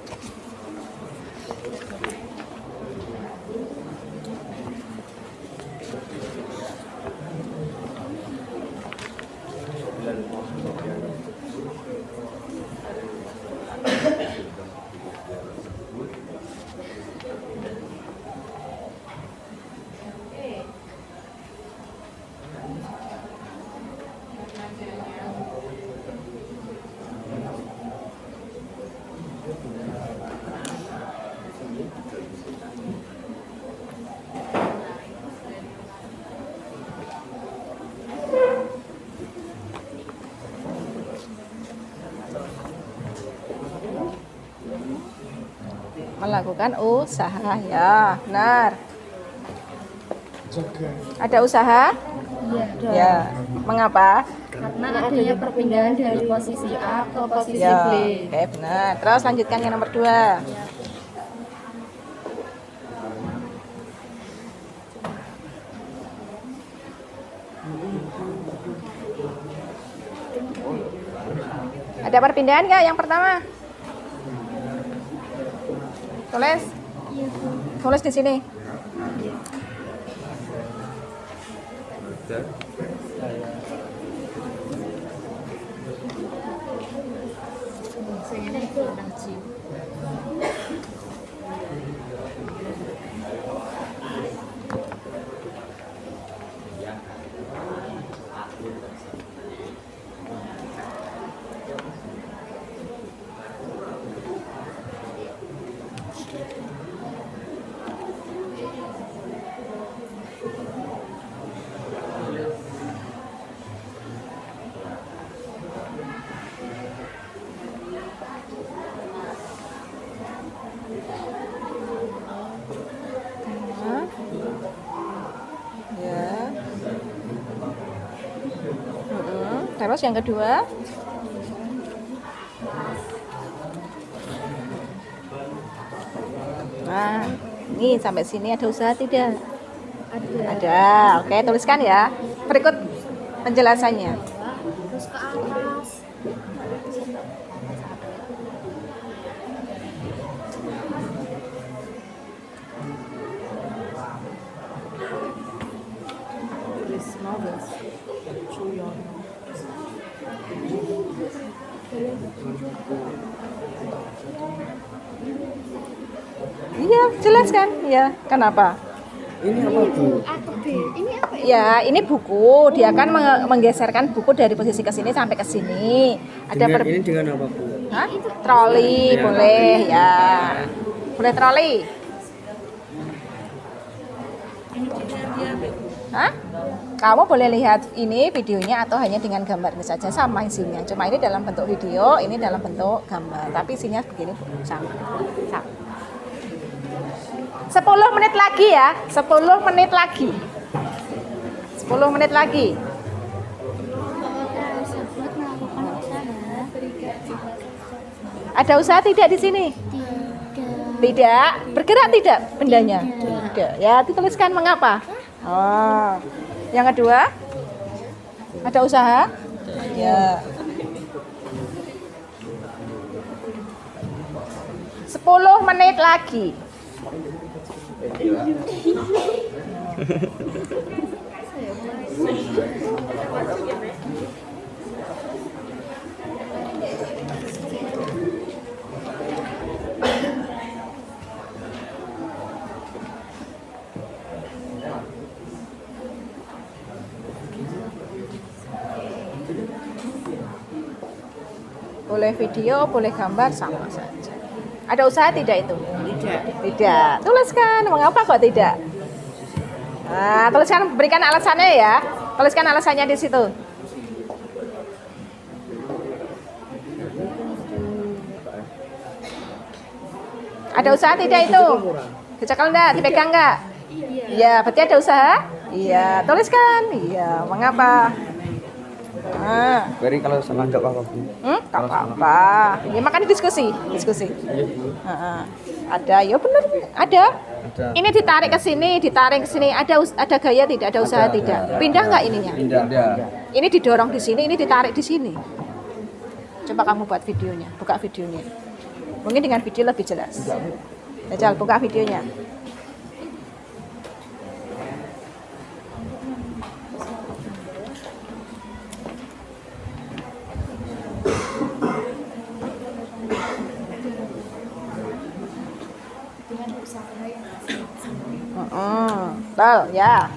Melakukan usaha ya, benar. Ada usaha? Iya. Ya. Mengapa? Karena adanya perpindahan dari posisi A ke posisi Ya. B. Oke, benar. Terus lanjutkan yang nomor 2. Ada perpindahan nggak yang pertama? Tulis. Tulis di sini. Ya. Terus yang kedua? Nah, ini sampai sini ada usaha tidak? Ada. Oke, tuliskan ya. Berikut penjelasannya. Terus ke atas. Iya, jelaskan. Ya, kenapa? Atau B. Ini apa ya? Ya, ini buku. Dia akan menggeserkan buku dari posisi ke sini sampai ke sini. Ada Ini dengan apa, Bu? Hah? Troli, boleh ya. Boleh troli. Hah? Kamu boleh lihat ini videonya atau hanya dengan gambarnya saja, sama isinya. Cuma ini dalam bentuk video, ini dalam bentuk gambar. Tapi isinya begini sama. Sama. 10 menit lagi ya. 10 menit lagi. 10 menit lagi. Tersebut melakukan usaha. Ada usaha tidak di sini? Tidak. Bergerak tidak bendanya? Tidak. Ya, dituliskan mengapa. Oh. Yang kedua? Ada usaha? Ya. 10 menit lagi. Boleh video, boleh gambar, sama saja. Ada usaha tidak itu? Tidak. Tidak. Tuliskan, mengapa kok tidak? Nah, tuliskan, berikan alasannya ya. Tuliskan alasannya di situ. Ada usaha tidak itu? Dicekal enggak? Dipegang enggak? Iya. Berarti ada usaha? Iya. Tuliskan. Iya. Mengapa? Nah. Beri kalau salah nggak apa-apa Bu. Nggak apa-apa. Ini makanya diskusi. Ada, ya benar. Ada. Ini ditarik ke sini, ditarik ke sini. Ada gaya tidak? Ada usaha tidak? Pindah nggak ininya? Pindah. Ini didorong di sini, ini ditarik di sini. Coba kamu buat videonya, buka videonya. Mungkin dengan video lebih jelas. Jajal, buka videonya. Betul, ya.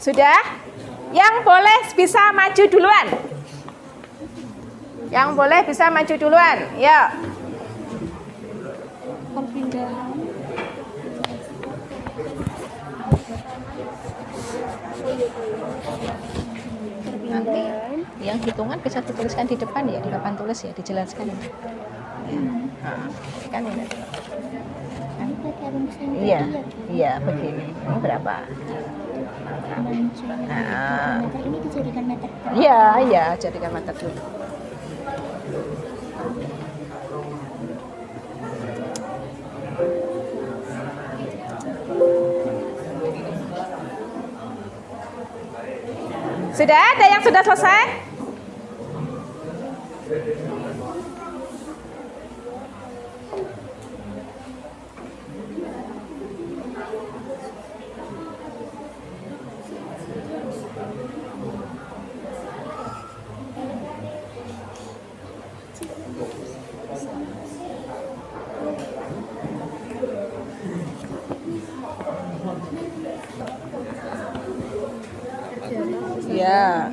Sudah? Yang boleh bisa maju duluan. Yang boleh bisa maju duluan. Ya. Perpindahan. Nanti yang hitungan bisa dituliskan di depan ya, di papan tulis ya, dijelaskan. Ya. Kan ini. Iya, iya begini. Ini berapa? Ini dijadikan meter. Iya, iya, jadikan meter dulu. Sudah ada yang sudah selesai? Ya.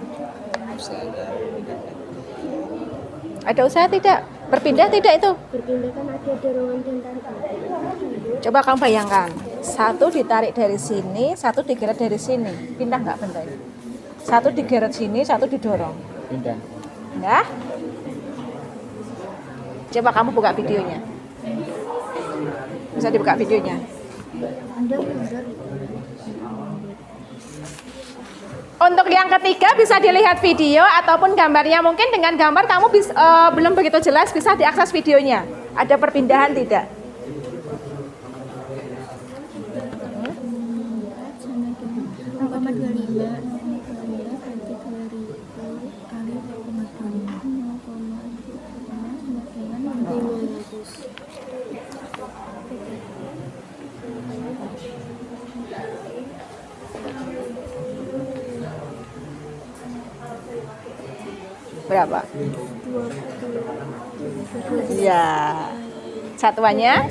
Ada usaha tidak? Berpindah tidak itu? Berpindah kan ada dorongan dan tarik. Coba kamu bayangkan. Satu ditarik dari sini, satu digeret dari sini. Pindah nggak benda ini? Satu digeret sini, satu didorong. Pindah. Enggak? Coba kamu buka videonya. Bisa dibuka videonya. Untuk yang ketiga bisa dilihat video ataupun gambarnya. Mungkin dengan gambar kamu belum begitu jelas, bisa diakses videonya. Ada perpindahan tidak? Berapa? Iya. Satuannya?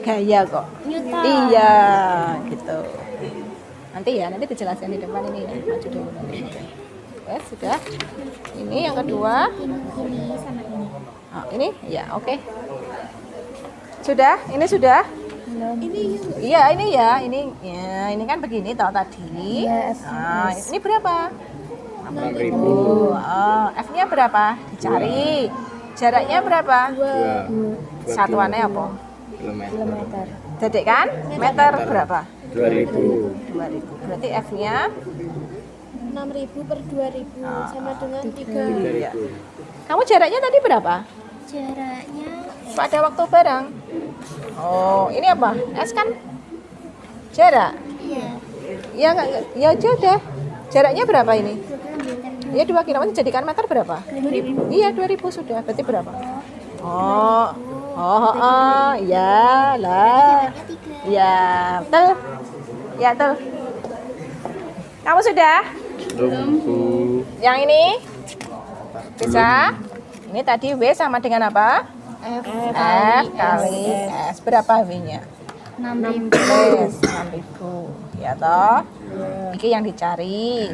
Gaya kok. Newton. Iya, gitu. Nanti dijelaskan di depan ini ya. Maju dulu nanti. Oke, sudah. Ini yang kedua. Ini sama ini. Oh, ini? Ya, oke. Sudah? Ini sudah? Ini Iya, ini ya. Ini kan begini toh tadi. Nah, ini berapa? 6.000. Oh, F-nya berapa? Dicari. Jaraknya berapa? 2 Satuannya apa? kilometer. Jadi kan? Meter berapa? 2.000. 2000. Berarti F-nya 6.000 per 2.000 sama dengan 3. iya. Kamu jaraknya tadi berapa? Jaraknya Pada waktu bareng. Oh, ini apa? S kan? Jarak. iya Ya enggak, ya aja deh. Jaraknya berapa ini? 2 km. Ya 2 km jadikan meter berapa? 2.000. Iya 2000 sudah. Berarti berapa? Oh, ya lah. Ya, betul. Ya, betul. Kamu sudah? Belum Bu. Yang ini? Bisa? Ini tadi W sama dengan apa? F kali S. Berapa W-nya? 6.000. S, 6.000. Ya toh? Iki yang dicari.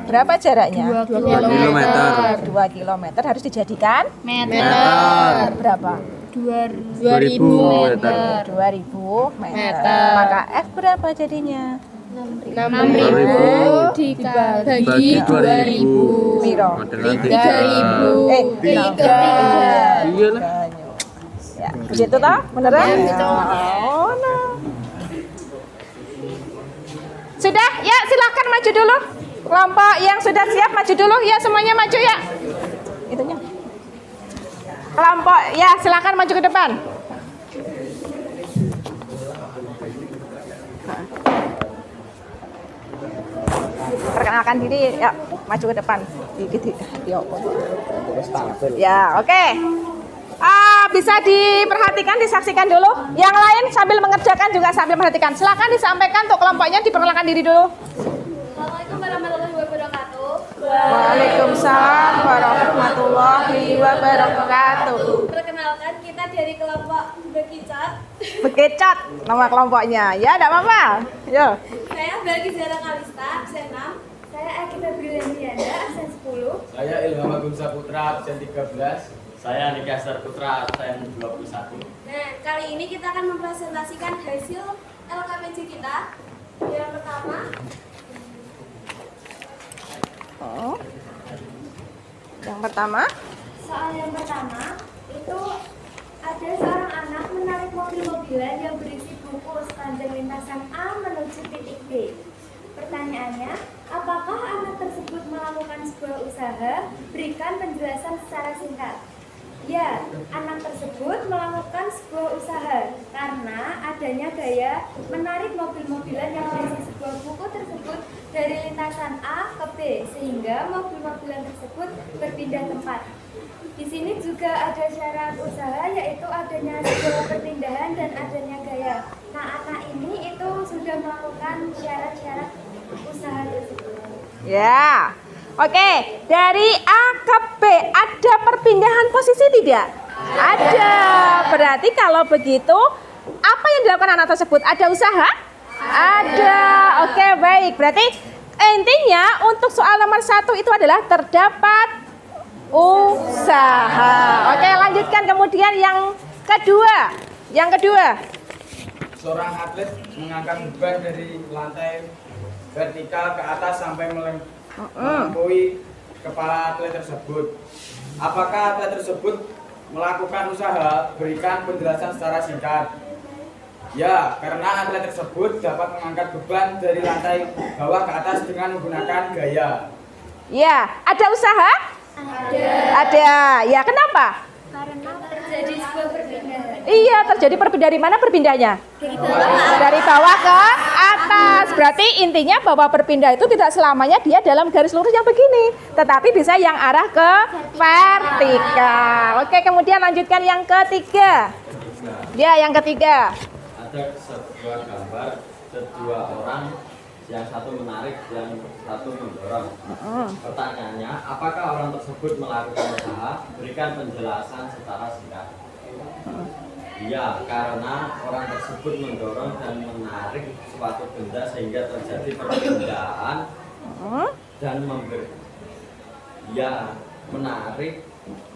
Berapa jaraknya? 2 kilometer. 2 kilometer harus dijadikan Meter. berapa? 2000 meter. 2000 meter. Meter. Maka F berapa jadinya? 6.000 dibagi 2.000. Piro? 3.000. 3. Ya, begitu toh? Beneran? Oh, no. Sudah, ya silakan maju dulu. Kelompok yang sudah siap maju dulu. Ya semuanya maju ya. Itunya. Kelompok, ya silakan maju ke depan. Perkenalkan diri, ya maju ke depan. Ya, oke. Bisa diperhatikan, disaksikan dulu. Yang lain sambil mengerjakan juga sambil perhatikan. Silakan disampaikan untuk kelompoknya, diperkenalkan diri dulu. Assalamualaikum warahmatullahi wabarakatuh. Waalaikumsalam warahmatullahi wabarakatuh. Perkenalkan, kita dari kelompok Bekicot. Bekecot nama kelompoknya. Ya, enggak apa-apa. Yo. Saya Belgi Zara Kalista, absen 6. Saya Akita Briliandiana, absen 10. Saya Ilham Agung Saputra, absen 13. Saya Niki Asar Putra, absen 21. Nah, kali ini kita akan mempresentasikan hasil LKPJ kita. Yang pertama, Yang pertama, soal yang pertama itu ada seorang anak menarik mobil-mobilan yang berisi buku sepanjang lintasan A menuju titik B. Pertanyaannya, apakah anak tersebut melakukan sebuah usaha? Berikan penjelasan secara singkat. Ya, anak tersebut melakukan sebuah usaha karena adanya gaya menarik mobil-mobilan yang berisi sebuah buku tersebut dari lintasan A ke B sehingga mobil-mobilan tersebut berpindah tempat. Di sini juga ada syarat usaha yaitu adanya sebuah perpindahan dan adanya gaya. Nah, anak ini itu sudah melakukan syarat-syarat usaha tersebut. ya. Oke, dari A ke B ada perpindahan posisi tidak? Ada. Berarti kalau begitu, apa yang dilakukan anak tersebut? Ada usaha? Ada. Oke, baik. Berarti intinya untuk soal nomor 1 itu adalah terdapat usaha. Oke, lanjutkan kemudian yang kedua. Yang kedua. Seorang atlet mengangkat beban dari lantai vertikal ke atas sampai melampaui kepala atlet tersebut. Apakah atlet tersebut melakukan usaha? Berikan penjelasan secara singkat. Ya, karena atlet tersebut dapat mengangkat beban dari lantai bawah ke atas dengan menggunakan gaya. Ya, ada usaha? Ada. Ya, kenapa? Karena terjadi sebuah perpindahan. Iya, terjadi perpindahan. Dari mana perpindahnya? Dari bawah ke atas. Berarti intinya bahwa berpindah itu tidak selamanya dia dalam garis lurus yang begini, tetapi bisa yang arah ke vertikal. Oke, kemudian lanjutkan yang ketiga. Ya, yang ketiga. Ada sebuah gambar kedua orang, yang satu menarik, yang satu mendorong. Pertanyaannya, apakah orang tersebut melakukan usaha? Berikan penjelasan secara singkat. Ya, karena orang tersebut mendorong dan menarik suatu benda sehingga terjadi perpindahan dan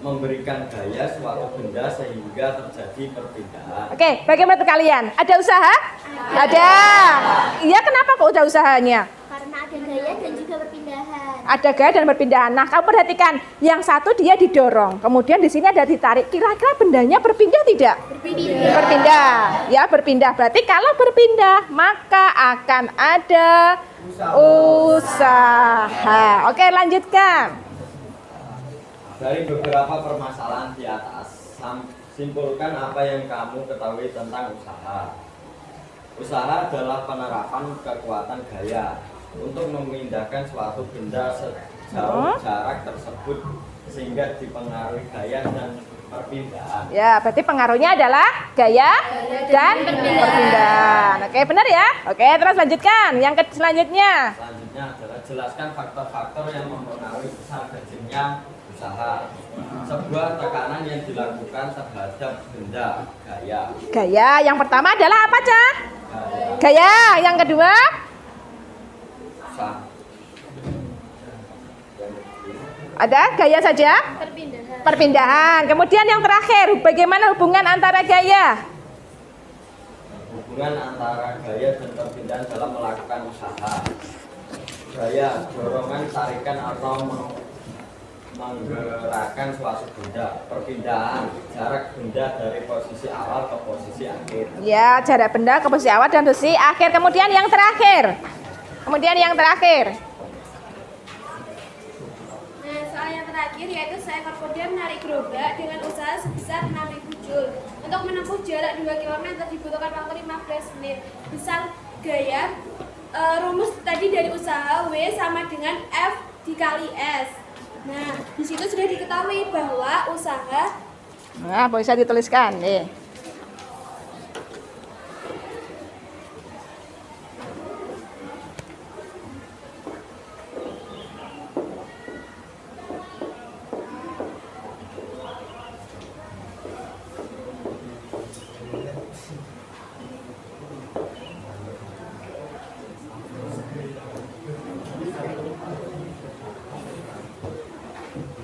memberikan gaya suatu benda sehingga terjadi perpindahan. Oke, bagaimana menurut kalian? Ada usaha? Ada. Iya, kenapa kok ada usahanya? Karena ada gaya dan juga perpindahan. Ada gaya dan berpindahan. Nah, kamu perhatikan, yang satu dia didorong, kemudian di sini ada ditarik. Kira-kira bendanya berpindah tidak? Berpindah. Ya, berpindah. Berarti kalau berpindah, maka akan ada usaha. Oke, lanjutkan. Dari beberapa permasalahan di atas, simpulkan apa yang kamu ketahui tentang usaha. Usaha adalah penerapan kekuatan gaya untuk memindahkan suatu benda sejauh jarak tersebut sehingga dipengaruhi gaya dan perpindahan. Ya, berarti pengaruhnya adalah gaya dan perpindahan. Oke, benar ya? Oke, terus lanjutkan. Yang selanjutnya. Selanjutnya adalah jelaskan faktor-faktor yang mempengaruhi besar kecilnya usaha. Sebuah tekanan yang dilakukan terhadap benda gaya. Gaya yang pertama adalah apa, Cah? Gaya. Yang kedua? sah. Ada gaya saja? Perpindahan. Kemudian yang terakhir, bagaimana hubungan antara gaya? Hubungan antara gaya dan perpindahan dalam melakukan usaha. Gaya, dorongan, tarikan atau menggerakkan suatu benda. Perpindahan, jarak benda dari posisi awal ke posisi akhir. Ya, jarak benda ke posisi awal dan posisi akhir. Kemudian yang terakhir. Nah, soal yang terakhir yaitu seekor kuda menarik gerobak dengan usaha sebesar 6.000 joule. Untuk menempuh jarak 2 km dibutuhkan waktu 15 menit. Misal gaya, rumus tadi dari usaha W sama dengan F dikali S. Nah, di situ sudah diketahui bahwa usaha Nah, bisa dituliskan nih.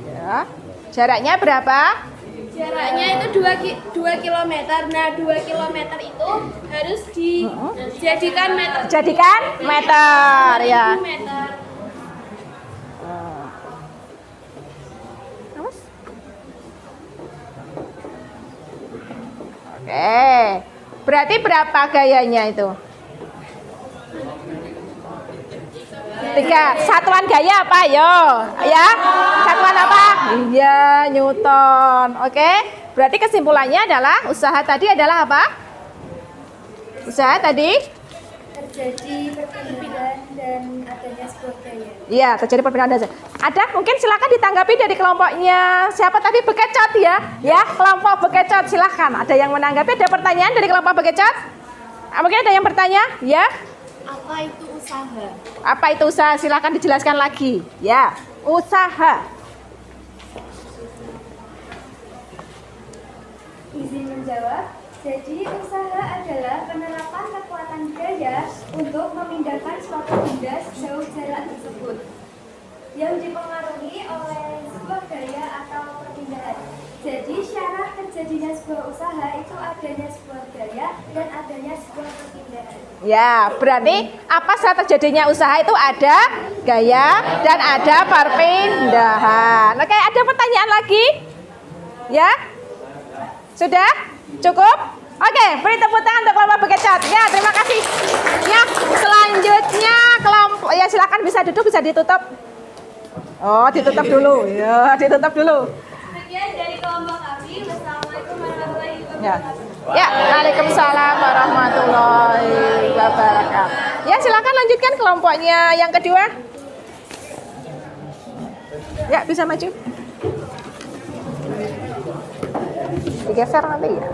Ya. Jaraknya berapa? jaraknya itu 2 km. Nah, 2 km itu harus dijadikan meter. Jadikan meter ya. Meter. Terus? Oke. Berarti berapa gayanya itu? 3. Satuan gaya apa? Yo, ya. Satuan apa? Iya, Newton. Oke. Berarti kesimpulannya adalah usaha tadi adalah apa? Usaha tadi? Terjadi perpindahan dan adanya sebuah gaya. Iya, terjadi perpindahan dasar. Ada mungkin silakan ditanggapi dari kelompoknya siapa tadi bekecot ya? Ya, kelompok bekecot silakan. Ada yang menanggapi? Ada pertanyaan dari kelompok bekecot? Mungkin ada yang bertanya? Ya? Apa itu usaha? Apa itu usaha? Silakan dijelaskan lagi. Ya, usaha. Izin menjawab. Jadi usaha adalah penerapan kekuatan gaya untuk memindahkan suatu benda sejauh jarak tersebut yang dipengaruhi oleh sebuah gaya atau perpindahan. Jadi syarat terjadinya sebuah usaha itu adanya sebuah gaya dan adanya sebuah perpindahan. Ya, berarti apa syarat terjadinya usaha itu ada gaya dan ada perpindahan. Oke, ada pertanyaan lagi? Ya? Sudah? Cukup? Oke, beri tepuk tangan untuk kelompok bekecot. Ya, terima kasih. Ya, selanjutnya kelompok ya silakan bisa duduk, bisa ditutup. Oh, ditutup dulu. Ya, ditutup dulu. Sekian dari kelompok kami. Wassalamualaikum warahmatullahi Ya. wabarakatuh. Ya, waalaikumsalam warahmatullahi wabarakatuh. Ya, silakan lanjutkan kelompoknya yang kedua. Ya, bisa maju. Digeser nanti ya.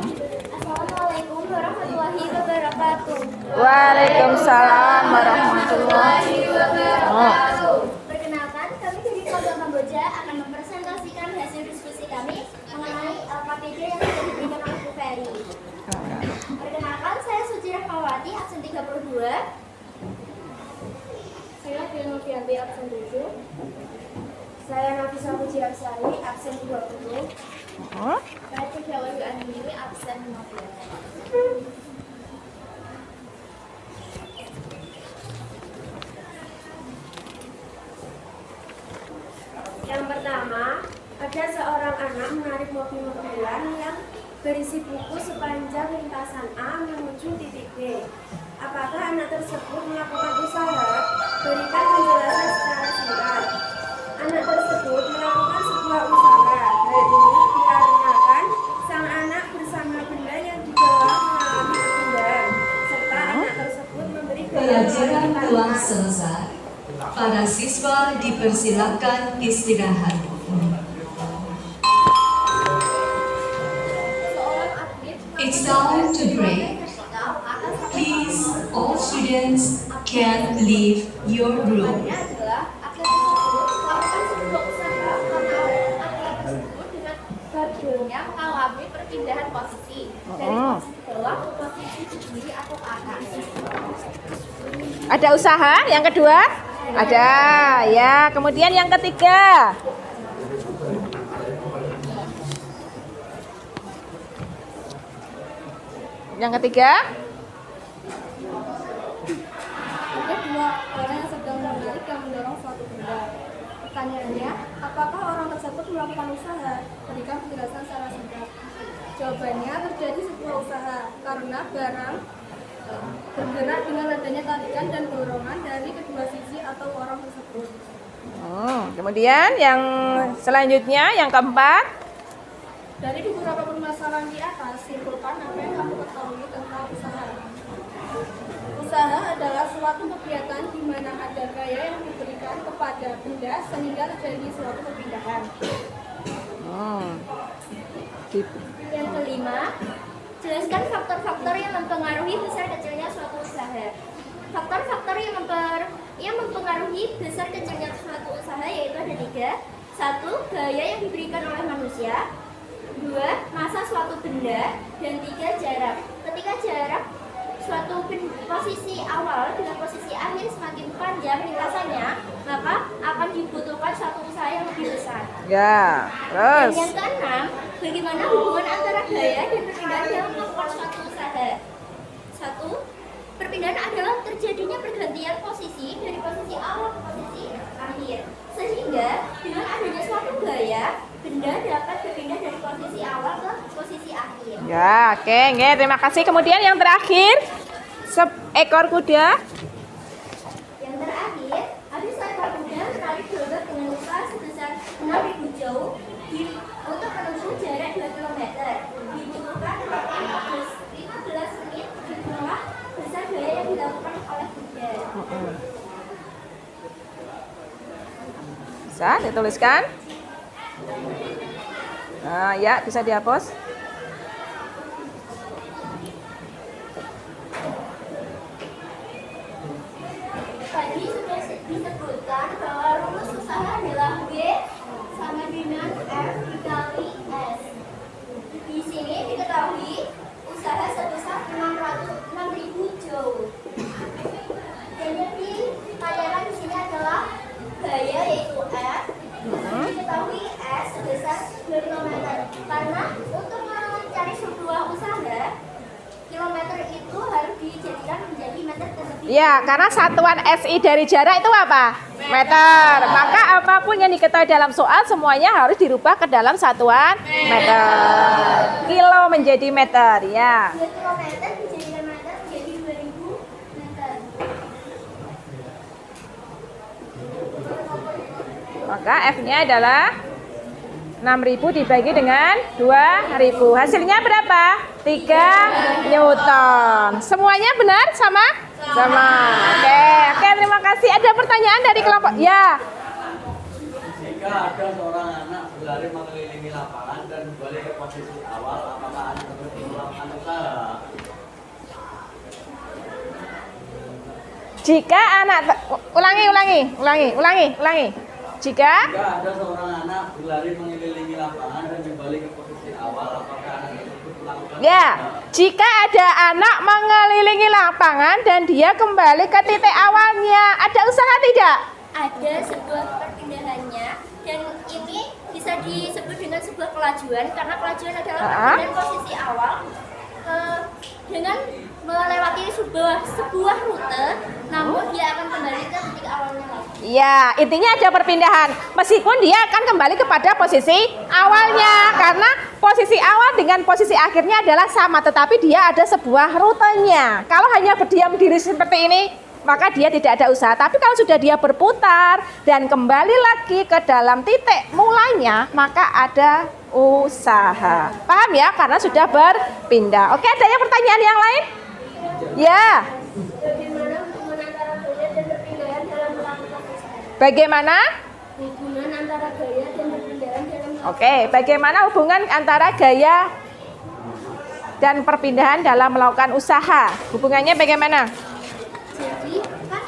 Assalamualaikum warahmatullahi wabarakatuh. Waalaikumsalam warahmatullahi wabarakatuh. Perkenalkan, kami dari kelompok Kamboja akan mempresentasikan hasil diskusi kami mengenai KPD yang sudah diberikan oleh Bu Ferry. Perkenalkan, saya Suci Rahmawati, absen 32. Saya Filma Fianti, absen 7. Saya Nafisa Puji Absari, absen 20. Saya Tidawayu Andini, absen 15. Yang pertama, ada seorang anak menarik mobil-mobilan yang berisi buku sepanjang lintasan A menuju titik B. Apakah anak tersebut melakukan usaha? Berikan penjelasan secara singkat. Anak tersebut melakukan sebuah usaha. Hal ini dikarenakan sang anak bersama benda yang dibawa mengalami perpindahan, serta anak tersebut memberi Pelajaran telah selesai. Para siswa dipersilakan istirahat. seorang atlet It's time to break. Please, all students can leave your room. adalah atlet tersebut sebelumnya mengalami perpindahan posisi dari posisi bawah ke posisi berdiri atau ke atas. Ada usaha yang kedua? Ada, ya. Kemudian yang ketiga. Yang ketiga? Ada dua orang yang sedang menarik dan mendorong suatu benda. Pertanyaannya, apakah orang tersebut melakukan usaha? Berikan penjelasan secara singkat. Jawabannya, terjadi sebuah usaha karena barang bergerak dengan adanya tarikan dan dorongan dari kedua sisi atau orang tersebut. Kemudian yang selanjutnya, yang keempat. Dari beberapa permasalahan di atas, simpulkan apa yang kamu ketahui tentang usaha. Usaha adalah suatu kegiatan di mana ada gaya yang diberikan kepada benda sehingga terjadi suatu perpindahan. Yang kelima, jelaskan faktor-faktor yang mempengaruhi besar kecilnya suatu usaha. Faktor-faktor yang mempengaruhi besar kecilnya suatu usaha yaitu ada 3. 1. Gaya yang diberikan oleh manusia. 2. Masa suatu benda. Dan 3. Jarak. Ketika jarak suatu posisi awal dengan posisi akhir semakin panjang lintasannya, maka akan dibutuhkan suatu usaha yang lebih besar. Ya, Dan terus. yang keenam, bagaimana hubungan antara gaya dan perpindahan dalam melakukan suatu usaha. 1. Perpindahan adalah terjadinya pergantian posisi dari posisi awal ke posisi akhir. Sehingga dengan adanya suatu gaya, benda dapat berpindah dari posisi awal ke posisi akhir. Ya, oke, terima kasih. Kemudian yang terakhir, seekor kuda. Yang terakhir, ada seekor kuda menarik gerobak dengan usaha sebesar 6.000 jauh untuk menempuh jarak 2 km. Dibutuhkan waktu 15 menit. Itulah besar gaya yang dilakukan oleh kuda. Bisa dituliskan? Nah, ya, bisa dihapus. Tadi sudah disebutkan bahwa rumus usaha adalah W sama dengan F dikali S. Di sini diketahui usaha sebesar 6.000 joule. Dan yang ditanyakan di sini adalah gaya yaitu F. Diketahui S sebesar 2 km. Karena untuk mencari sebuah usaha, kilometer itu harus dijadikan menjadi meter terlebih. Ya, karena satuan SI dari jarak itu apa? Meter. Maka apapun yang diketahui dalam soal semuanya harus dirubah ke dalam satuan meter. Kilo menjadi meter, ya. 2 kilometer dijadikan meter menjadi 2.000 meter. Maka F-nya adalah 6.000 dibagi dengan 2.000. Hasilnya berapa? 3 Newton. Semuanya benar sama? Sama. Oke, terima kasih. Ada pertanyaan dari kelompok? Ya. Jika ada seorang anak berlari mengelilingi lapangan dan kembali ke posisi awal, apakah anak tersebut melakukan usaha? Jika anak ulangi. Jika Jika ada seorang anak berlari mengelilingi lapangan dan kembali ke posisi awal, apakah anak tersebut melakukan ya, usaha? jika ada anak mengelilingi lapangan dan dia kembali ke titik awalnya, ada usaha tidak? Ada sebuah perpindahannya dan ini bisa disebut dengan sebuah kelajuan karena kelajuan adalah perpindahan posisi awal dengan melewati sebuah rute, namun dia akan kembali ke titik awalnya lagi. Ya, intinya ada perpindahan. Meskipun dia akan kembali kepada posisi awalnya, karena posisi awal dengan posisi akhirnya adalah sama, tetapi dia ada sebuah rutenya. Kalau hanya berdiam diri seperti ini, maka dia tidak ada usaha. Tapi kalau sudah dia berputar dan kembali lagi ke dalam titik mulanya, maka ada usaha. Paham ya? Karena sudah berpindah. Oke, ada yang pertanyaan yang lain? Ya. Bagaimana hubungan antara gaya dan perpindahan dalam melakukan usaha? Bagaimana? Hubungan antara gaya dan perpindahan dalam melakukan Oke, bagaimana hubungan antara gaya dan perpindahan dalam melakukan usaha? Hubungannya bagaimana? Jadi kan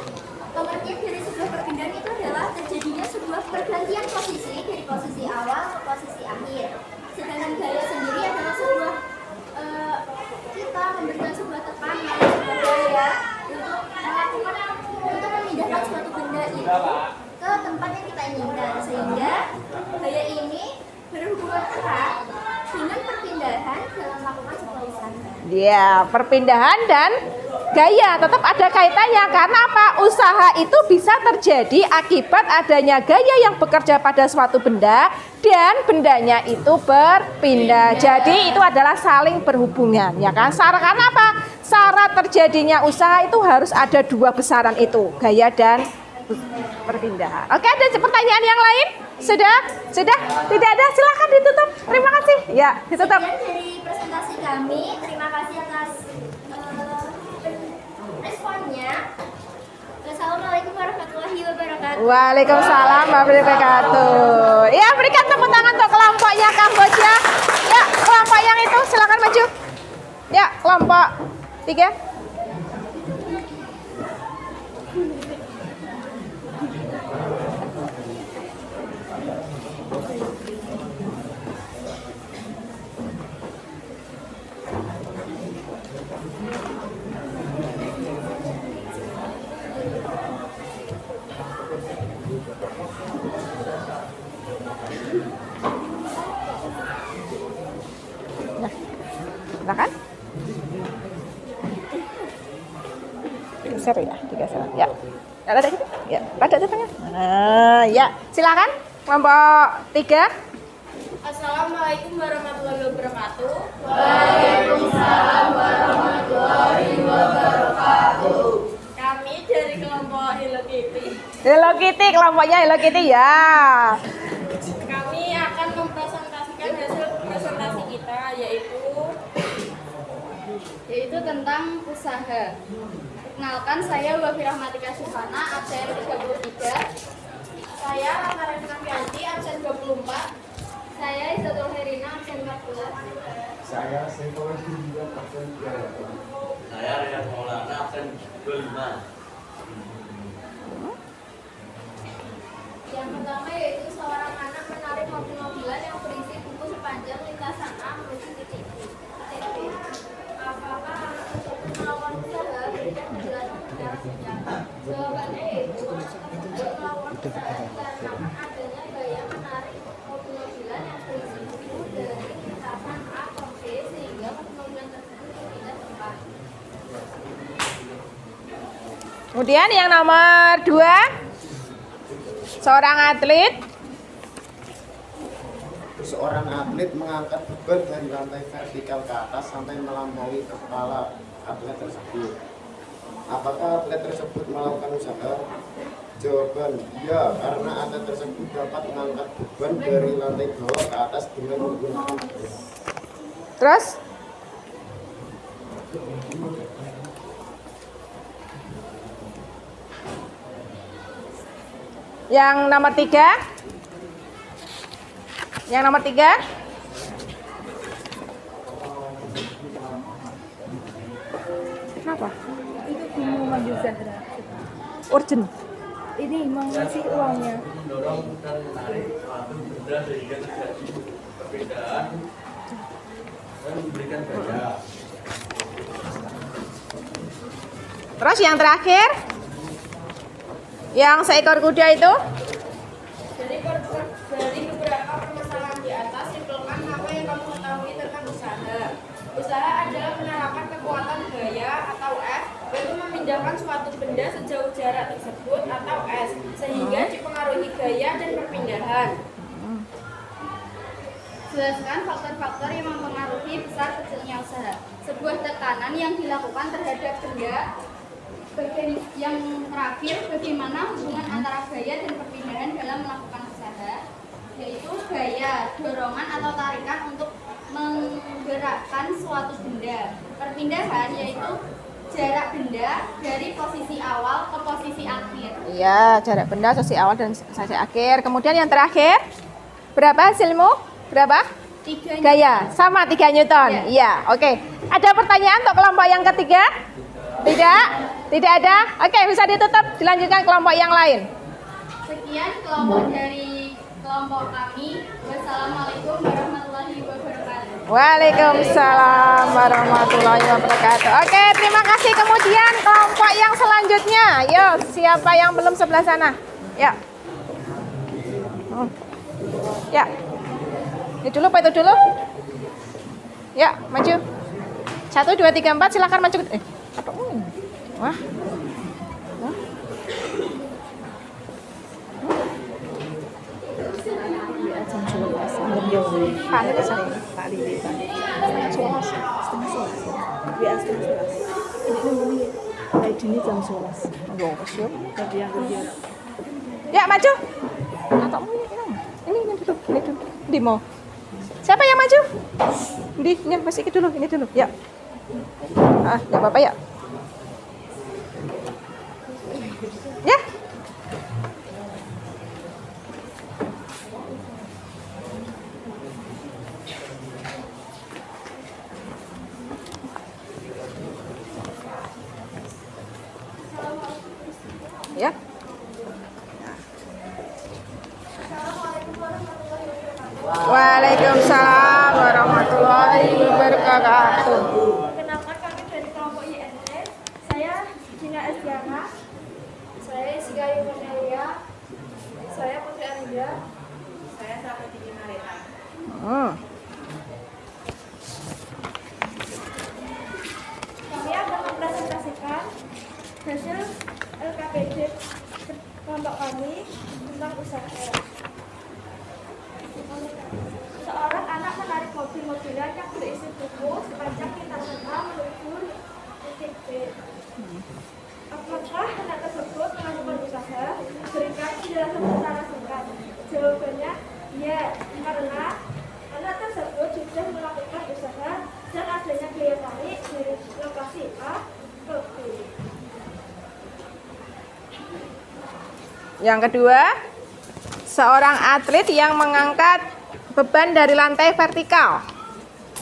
pengertian dari sebuah perpindahan itu adalah terjadinya sebuah pergantian posisi dari posisi awal ke posisi akhir. Sedangkan gaya usaha dengan perpindahan dalam melakukan sebuah usaha. Ya, perpindahan dan gaya tetap ada kaitannya karena apa? Usaha itu bisa terjadi akibat adanya gaya yang bekerja pada suatu benda dan bendanya itu berpindah. Jadi itu adalah saling berhubungan, ya kan? Karena apa? Syarat terjadinya usaha itu harus ada dua besaran itu, gaya dan perpindahan. Oke, ada pertanyaan yang lain? Sudah? Tidak ada? Silakan ditutup. Terima kasih. Ya, ditutup. Sekian dari presentasi kami. Terima kasih atas responnya. Wassalamualaikum warahmatullahi wabarakatuh. Waalaikumsalam warahmatullahi wabarakatuh. Ya, berikan tepuk tangan untuk kelompoknya Kamboja. Ya, kelompok yang itu silakan maju. Ya, kelompok 3. Silakan. Seru ya, 3 seru. Ya. Ada gitu? Ya, ada tanya. Nah, ya, silakan. Kelompok 3. Assalamualaikum warahmatullahi wabarakatuh. Waalaikumsalam warahmatullahi wabarakatuh. Kami dari kelompok Hello Kitty. Hello Kitty, kelompoknya Hello Kitty ya. Kami akan mempresentasikan hasil presentasi kita yaitu tentang usaha. Perkenalkan, saya Wafi Rahmatika Syufana, absen 33. saya Rana Revina Fianti, absen 24. Saya Izatul Herina, absen 14. Saya Saiful Hidayat, absen 38. Saya Riyad Maulana, absen 25. Yang pertama yaitu seorang anak menarik mobil-mobilan yang berisi buku sepanjang lintasan A menuju titik B. Apakah anak tersebut melakukan usaha? Berikan penjelasan secara singkat. Jawabannya yaitu melakukan usaha dikarenakan adanya gaya menarik mobil-mobilan yang berisi buku dari lintasan A ke B sehingga mobil-mobilan tersebut berpindah tempat. Kemudian yang nomor 2. Seorang atlet. Seorang atlet mengangkat beban dari lantai vertikal ke atas sampai melampaui kepala atlet tersebut. Apakah atlet tersebut melakukan usaha? Jawaban ya, karena atlet tersebut dapat mengangkat beban dari lantai bawah ke atas dengan menggunakan beban. Terus? Yang nomor 3. Yang nomor 3. Kenapa? Itu mau maju Zahra. Urgent. Ini mau ngasih uangnya. Mendorong dan menarik suatu benda sehingga terjadi perbedaan dan memberikan gaya. Terus yang terakhir? Yang seekor kuda itu? Dari beberapa permasalahan di atas, simpulkan apa yang kamu ketahui tentang usaha. Usaha adalah menerapkan kekuatan gaya atau F, yaitu memindahkan suatu benda sejauh jarak tersebut atau S, sehingga dipengaruhi gaya dan perpindahan. Jelaskan faktor-faktor yang mempengaruhi besar kecilnya usaha. Sebuah tekanan yang dilakukan terhadap benda. Yang terakhir, bagaimana hubungan antara gaya dan perpindahan dalam melakukan usaha, yaitu gaya, dorongan atau tarikan untuk menggerakkan suatu benda. Perpindahan yaitu jarak benda dari posisi awal ke posisi akhir. Iya, jarak benda sisi awal dan sisi akhir. Kemudian yang terakhir, berapa hasilmu? Berapa? 3 Gaya, sama 3 Newton. Iya, oke. Ada pertanyaan untuk kelompok yang ketiga? Tidak? Tidak ada? Oke, bisa ditutup. Dilanjutkan kelompok yang lain. Sekian kelompok dari kelompok kami. Wassalamualaikum warahmatullahi wabarakatuh. Waalaikumsalam warahmatullahi wabarakatuh. Oke, terima kasih. Kemudian kelompok yang selanjutnya. Yuk, siapa yang belum sebelah sana? Ya. Ya. Ini dulu, Pak, itu dulu. Ya, maju. 1, 2, 3, 4, silakan maju. Apa? Wah. Ya, maju. Ini dulu. Di mau. Siapa yang maju? Ini masih dulu, ini dulu. Ya. Enggak apa-apa ya. Ya. Ya. Waalaikumsalam warahmatullahi wabarakatuh. Kenalkan, kami dari kelompok INT. Saya Gina Esdiana. Saya Sigayu Menelia. Saya Putri Arida. Saya Sapatini Marita. Kami akan mempresentasikan hasil LKPD kelompok kami tentang usaha. Seorang anak menarik mobil-mobilan yang berisi buku sepanjang lintasan A menuju titik B. Apakah anak tersebut melakukan usaha? Berikan penjelasan secara singkat. Jawabannya ya, karena anak tersebut sudah melakukan usaha dan adanya biaya tarik dari lokasi A ke B. Yang kedua, seorang atlet yang mengangkat beban dari lantai vertikal.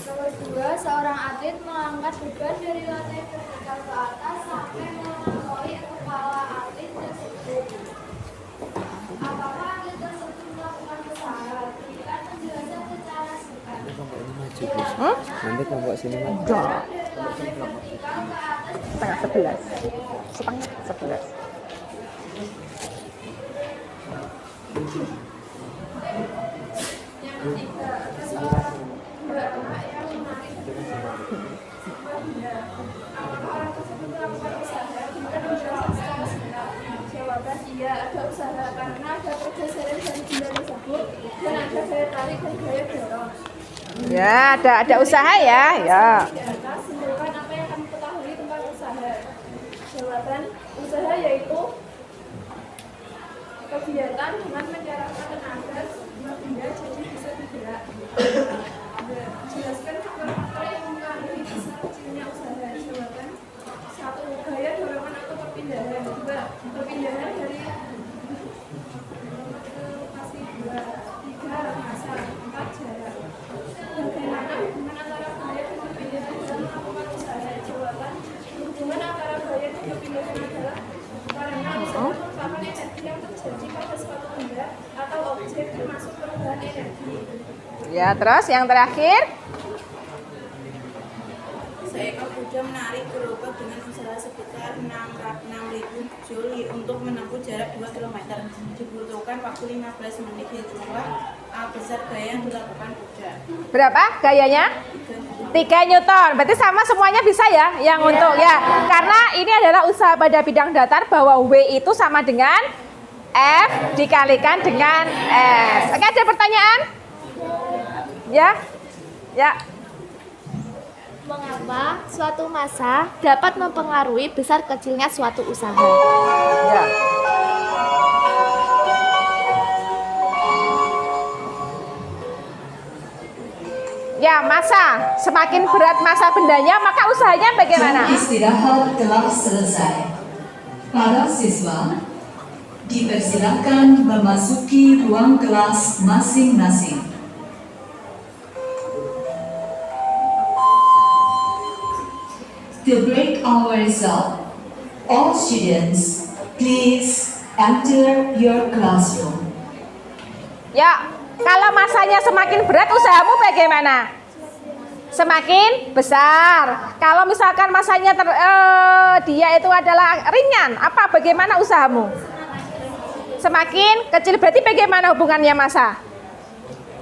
Nomor 2, seorang atlet mengangkat beban dari lantai vertikal ke atas sampai melampaui kepala atlet tersebut. Apakah atlet tersebut melakukan usaha? Berikan penjelasan secara singkat. Nanti kelompok sini maju. Dari lantai vertikal ke atas Setengah 11. Setengah 11. yang ketiga, seorang anak yang menarik apakah orang tersebut melakukan usaha? Berikan penjelasan secara singkat. Jawaban iya, ada usaha karena ada pergeseran dari benda tersebut dan ada daya tarik dan daya dorong. Ya, ada usaha ya. Ya. Di atas, simpulkan apa yang kamu ketahui tentang usaha. Jawaban usaha yaitu kegiatan dengan mengerahkan tenaga sebuah benda jadi bisa bergerak. Jelaskan faktor-faktor yang mempengaruhi besar kecilnya usaha. Jawaban 1. Gaya dorongan atau perpindahan. 2. Perpindahan dari lokasi 2. 3. Masa. 4. Jarak. Bagaimana hubungan antara gaya dan perpindahan dalam melakukan usaha? Jawaban hubungan antara gaya dan perpindahan adalah karena usaha merupakan energi yang terjadi pada suatu benda atau objek termasuk perubahan energi. Ya, terus yang terakhir. Seekor kuda menarik gerobak dengan usaha sekitar 6.000 Joule untuk menempuh jarak 2 km. Dibutuhkan waktu 15 menit. Hitunglah A besar gaya yang dilakukan kuda. Berapa gayanya? 3 Newton. Berarti sama semuanya bisa ya yang untuk ya. Karena ini adalah usaha pada bidang datar bahwa W itu sama dengan F dikalikan dengan S. Oke, ada pertanyaan? Ya. Ya. Mengapa suatu massa dapat mempengaruhi besar kecilnya suatu usaha? Ya. Ya, massa. Semakin berat massa bendanya, maka usahanya bagaimana? Jam istirahat telah selesai. Para siswa dipersilakan memasuki ruang kelas masing-masing. To break our result, all students, please enter your classroom. Ya, kalau masanya semakin berat, usahamu bagaimana? Semakin besar. Kalau misalkan masanya dia itu adalah ringan, bagaimana usahamu? Semakin kecil. Berarti bagaimana hubungannya massa?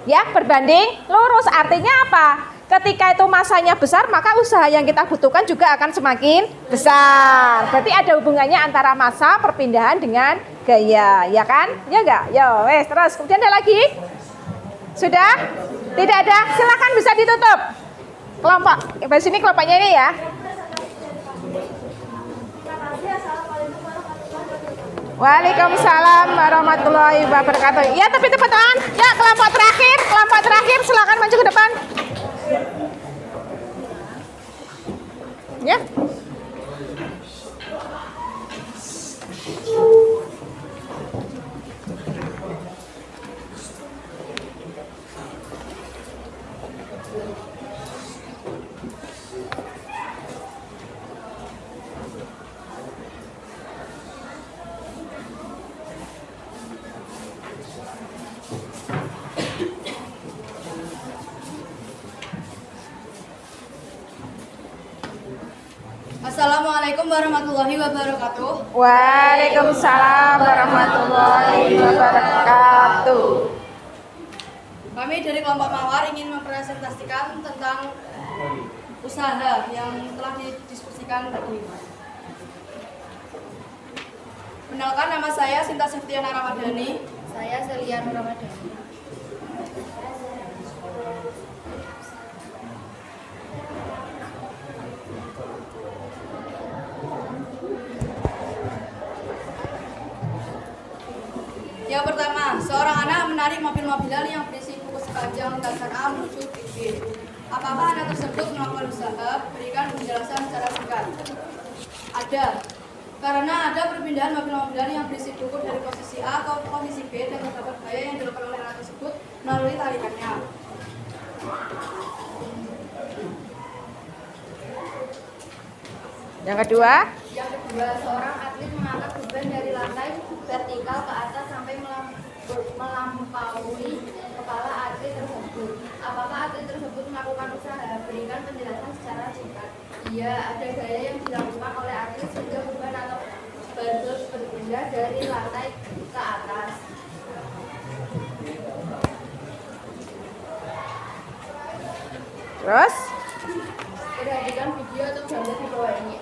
Ya, berbanding lurus. Artinya apa? Ketika itu masanya besar, maka usaha yang kita butuhkan juga akan semakin besar. Berarti ada hubungannya antara massa perpindahan dengan gaya, ya kan? Ya enggak? Yo, wes, terus. Kemudian ada lagi? Sudah? Tidak ada? Silakan bisa ditutup. Kelompok, di sini kelompoknya ini ya. Waalaikumsalam warahmatullahi wabarakatuh. Ya, tapi teman-teman, ya kelompok terakhir, silakan maju ke depan. Ya. Assalamualaikum warahmatullahi wabarakatuh. Waalaikumsalam warahmatullahi wabarakatuh. Kami dari kelompok Mawar ingin mempresentasikan tentang usaha yang telah didiskusikan tadi. Perkenalkan, nama saya Sinta Septiana Ramadhani. Saya Selian Ramadhani. Yang pertama, seorang anak menarik mobil-mobilan yang berisi buku sepanjang lintasan A menuju B. Apakah anak tersebut melakukan usaha? Berikan penjelasan secara singkat. Ada. Karena ada perpindahan mobil-mobilan yang berisi buku dari posisi A ke posisi B dan terdapat gaya yang dilakukan oleh anak tersebut melalui tarikannya. Yang kedua, seorang atlet mengangkat beban dari lantai vertikal ke atas sampai melampaui kepala atlet tersebut. Apakah atlet tersebut melakukan usaha? Berikan penjelasan secara singkat. Iya, ada gaya yang dilakukan oleh atlet sehingga beban atau barbel berpindah dari lantai ke atas. terus Perhatikan video atau gambar di bawah ini.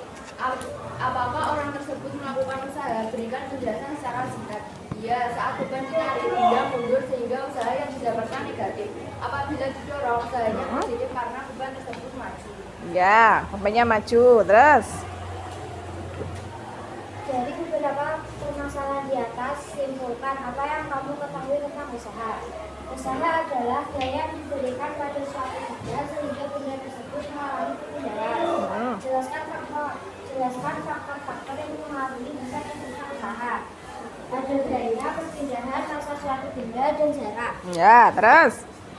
Apakah orang tersebut melakukan usaha? Berikan penjelasan secara singkat. Ya, saat beban ditarik, dia mundur sehingga usaha yang didapatkan negatif. Apabila didorong, usahanya positif karena beban tersebut maju. ya, umpamanya maju, terus Dari beberapa permasalahan di atas, simpulkan apa yang kamu ketahui tentang usaha. Usaha adalah gaya yang diberikan pada suatu benda sehingga benda tersebut mengalami perpindahan. Jelaskan faktor-faktor yang mempengaruhi bisa tercipta usaha. Ada gaya, perpindahan, massa suatu benda, dan jarak. ya, terus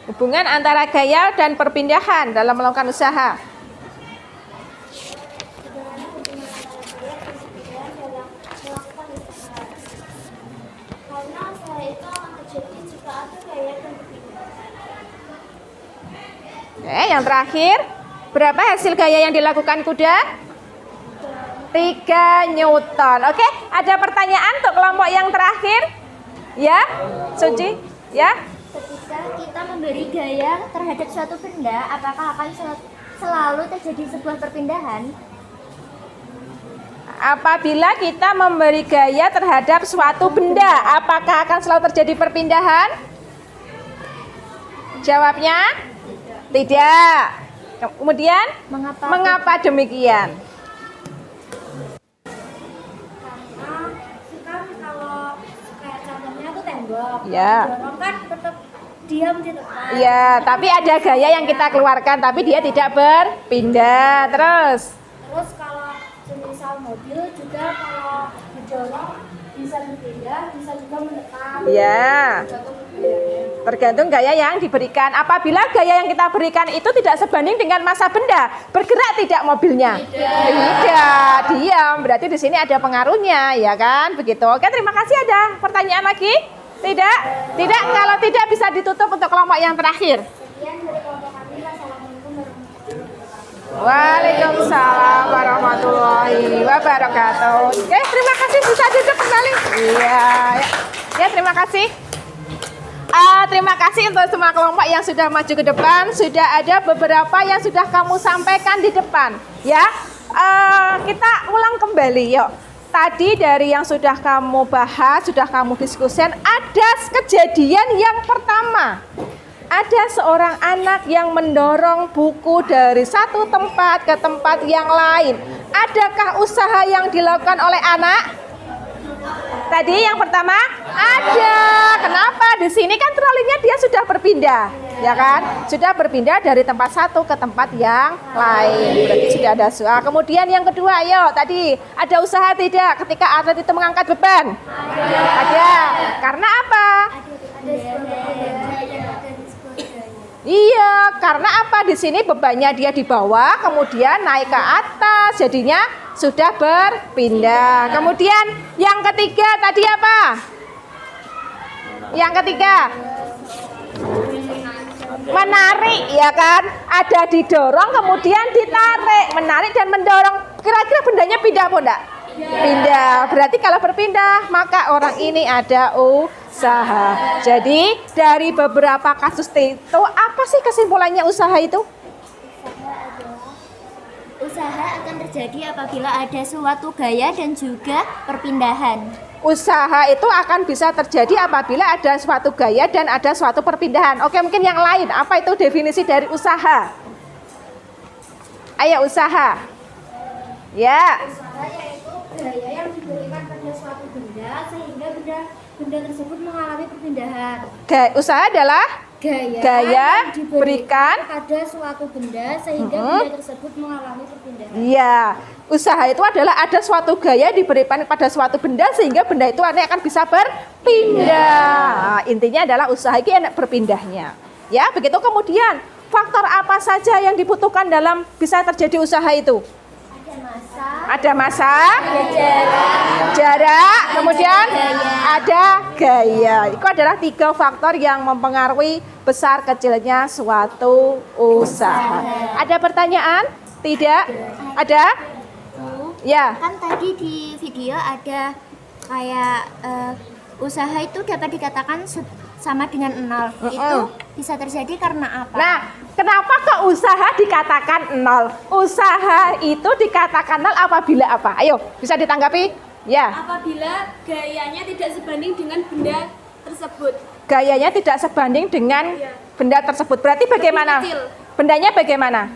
hubungan antara gaya dan perpindahan dalam melakukan usaha. Bagaimana hubungan antara gaya dan perpindahan dalam melakukan usaha? Karena usaha itu akan terjadi jika ada gaya dan perpindahan. Yang terakhir, berapa hasil gaya yang dilakukan kuda? 3 Newton. Oke, ada pertanyaan untuk kelompok yang terakhir? Ya, Suci? Ya? Ketika kita memberi gaya terhadap suatu benda, apakah akan selalu terjadi sebuah perpindahan? Apabila kita memberi gaya terhadap suatu benda, apakah akan selalu terjadi perpindahan? Jawabnya? Tidak. Kemudian, mengapa demikian? Karena kan kalau kayak contohnya tuh tembok, Ya. dorong kan tetap diam di tempat. Iya, tapi ada gaya yang kita keluarkan, tapi dia tidak berpindah. Terus kalau semisal mobil juga kalau didorong bisa berpindah, bisa juga menetap. ya, tergantung gaya yang diberikan. Apabila gaya yang kita berikan itu tidak sebanding dengan massa benda, bergerak tidak mobilnya? Tidak, diam. Berarti di sini ada pengaruhnya, ya kan? Begitu. Oke, terima kasih. Ada pertanyaan lagi? Tidak? Tidak. Kalau tidak bisa ditutup untuk kelompok yang terakhir. Sekian dari kelompok kami. Wassalamualaikum warahmatullahi wabarakatuh. Waalaikumsalam warahmatullahi wabarakatuh. Oke, terima kasih. Bisa duduk kembali. Iya, ya, terima kasih. Terima kasih untuk semua kelompok yang sudah maju ke depan. Sudah ada beberapa yang sudah kamu sampaikan di depan, ya. Kita ulang kembali, yuk. Tadi dari yang sudah kamu bahas, sudah kamu diskusikan, ada kejadian yang pertama. Ada seorang anak yang mendorong buku dari satu tempat ke tempat yang lain. Adakah usaha yang dilakukan oleh anak? Tadi yang pertama ada. Kenapa? Di sini kan trolinya dia sudah berpindah, ya kan? Sudah berpindah dari tempat satu ke tempat yang lain. Berarti sudah ada usaha. Kemudian yang kedua, ayo tadi ada usaha tidak ketika atlet itu mengangkat beban? Ada. Karena apa? Iya, karena apa? Di sini bebannya dia di bawah, kemudian naik ke atas, jadinya sudah berpindah. Kemudian yang ketiga tadi apa? Yang ketiga menarik, ya kan? Ada didorong, kemudian ditarik, menarik dan mendorong. Kira-kira bendanya pindah apa enggak? Pindah. Berarti kalau berpindah, maka orang ini ada usaha. Jadi dari beberapa kasus itu, apa sih kesimpulannya usaha itu? Usaha akan terjadi apabila ada suatu gaya dan juga perpindahan. Usaha itu akan bisa terjadi apabila ada suatu gaya dan ada suatu perpindahan. Oke, mungkin yang lain. Apa itu definisi dari usaha? Ayo, usaha. Ya. Usaha yaitu gaya yang diberikan pada suatu benda sehingga benda tersebut mengalami perpindahan. Usaha adalah gaya yang diberikan pada suatu benda sehingga benda tersebut mengalami perpindahan. Iya, usaha itu adalah ada suatu gaya diberikan pada suatu benda sehingga benda itu akan bisa berpindah. Nah, intinya adalah usaha ini enak berpindahnya. Ya, begitu. Kemudian faktor apa saja yang dibutuhkan dalam bisa terjadi usaha itu? Ada masa, jarak, kemudian ada gaya. Itu adalah 3 faktor yang mempengaruhi besar kecilnya suatu usaha. Ada pertanyaan? Tidak? Ada? Ya. Kan tadi di video ada kayak usaha itu dapat dikatakan sama dengan 0. Itu bisa terjadi karena apa? Nah, kenapa kok usaha dikatakan 0? Usaha itu dikatakan 0 apabila apa? Ayo, bisa ditanggapi? Ya. Apabila gayanya tidak sebanding dengan benda tersebut. Gayanya tidak sebanding dengan benda tersebut. Berarti bagaimana? Bendanya bagaimana?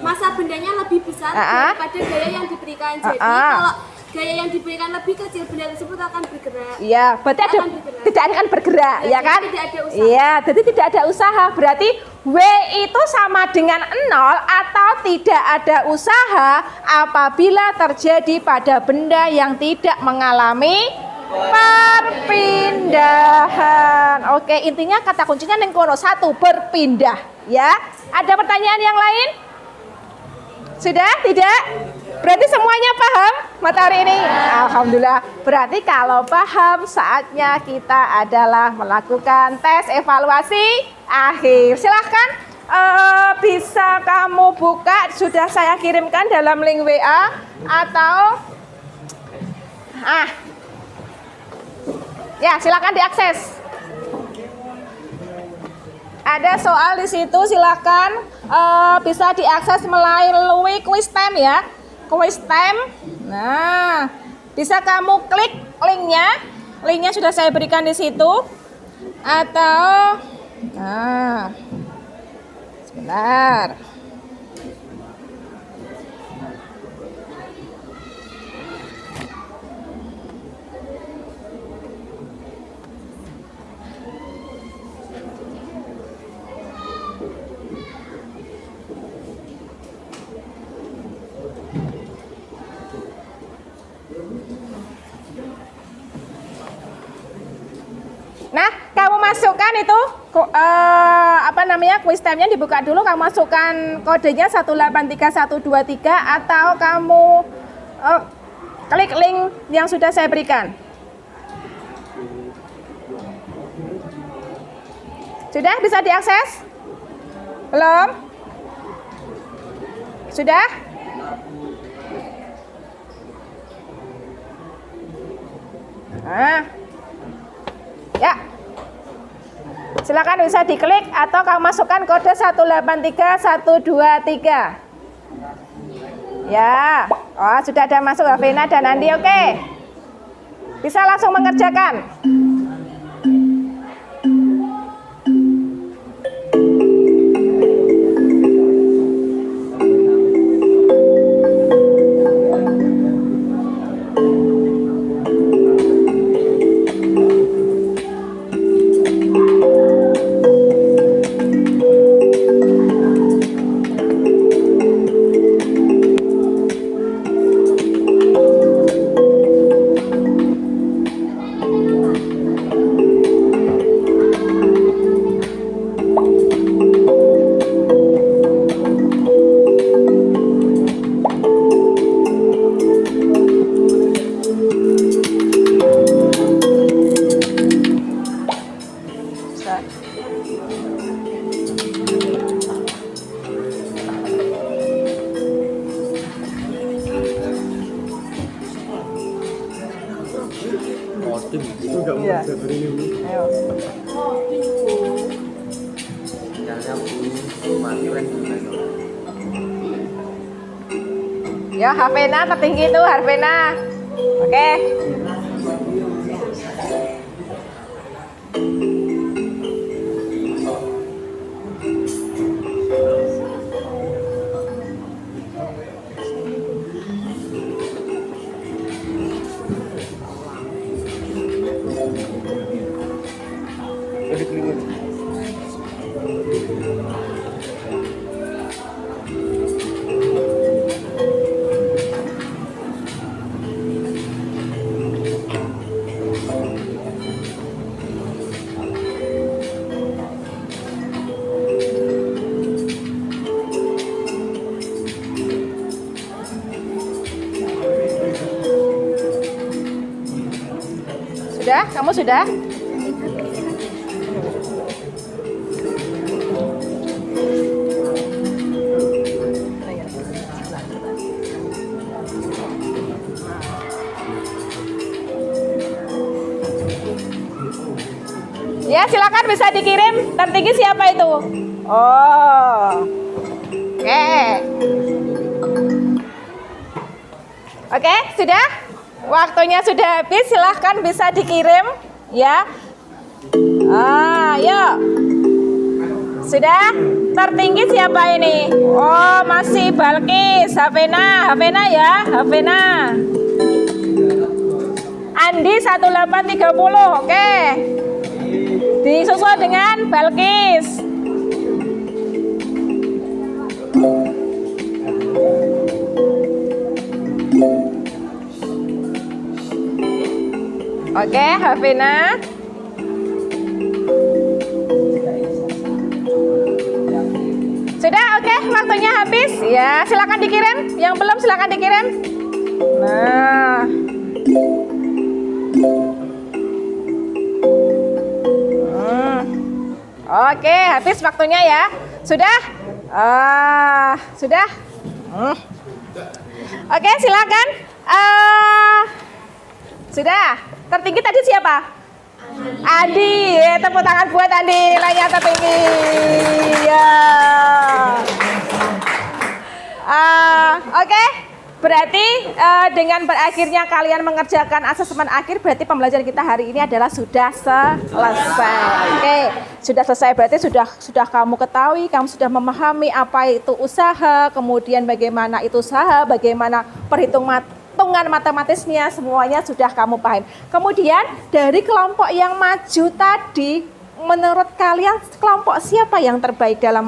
Masa bendanya lebih besar daripada gaya yang diberikan. Jadi kalau gaya yang diberikan lebih kecil, benda tersebut akan bergerak. Iya, berarti tidak akan bergerak, ya kan? Iya, jadi tidak ada usaha. Berarti W itu sama dengan 0 atau tidak ada usaha apabila terjadi pada benda yang tidak mengalami perpindahan. Oke, intinya kata kuncinya ning kono 1, berpindah, ya. Ada pertanyaan yang lain? Sudah? Tidak? Berarti semuanya paham materi ini? Alhamdulillah. Berarti kalau paham, saatnya kita adalah melakukan tes evaluasi akhir. Silahkan bisa kamu buka, sudah saya kirimkan dalam link WA atau ya silakan diakses. Ada soal di situ, silakan bisa diakses melalui quiz time, ya. Quiz time. Nah, bisa kamu klik linknya. Linknya sudah saya berikan di situ. Atau, sebentar. Nah, kamu masukkan itu quiz time-nya dibuka dulu, kamu masukkan kodenya 183123 atau kamu klik link yang sudah saya berikan. Sudah bisa diakses? Belum? Sudah? Ya. Silakan bisa diklik atau kamu masukkan kode 183123. Ya, oh sudah ada masuk Havena dan Andi, oke. Bisa langsung mengerjakan. Ya, Havena tertinggi itu, Havena. Oke. Sudah? Kamu sudah? Ya, silakan bisa dikirim. Tertinggi siapa itu? Oh. Oke. Oke, sudah? Waktunya sudah habis, silahkan bisa dikirim ya. Yuk. Sudah? Tertinggi siapa ini? Oh, masih Balkis, Havena ya, Havena. Andi 1830, oke. Disusul dengan Balkis. Oke, Havena. Sudah, oke, waktunya habis. Ya, silakan dikirim. Yang belum silakan dikirim. Nah. Oke, habis waktunya ya. Sudah? Sudah? Oke, silakan. Sudah. Tertinggi tadi siapa? Andi. Tepuk tangan buat Andi, nilainya tertinggi. Ya. Oke. Berarti dengan berakhirnya kalian mengerjakan asesmen akhir, berarti pembelajaran kita hari ini adalah sudah selesai. Oke, sudah selesai berarti sudah kamu ketahui, kamu sudah memahami apa itu usaha, kemudian bagaimana itu usaha, bagaimana perhitungan matematisnya, semuanya sudah kamu paham. Kemudian dari kelompok yang maju tadi, menurut kalian kelompok siapa yang terbaik dalam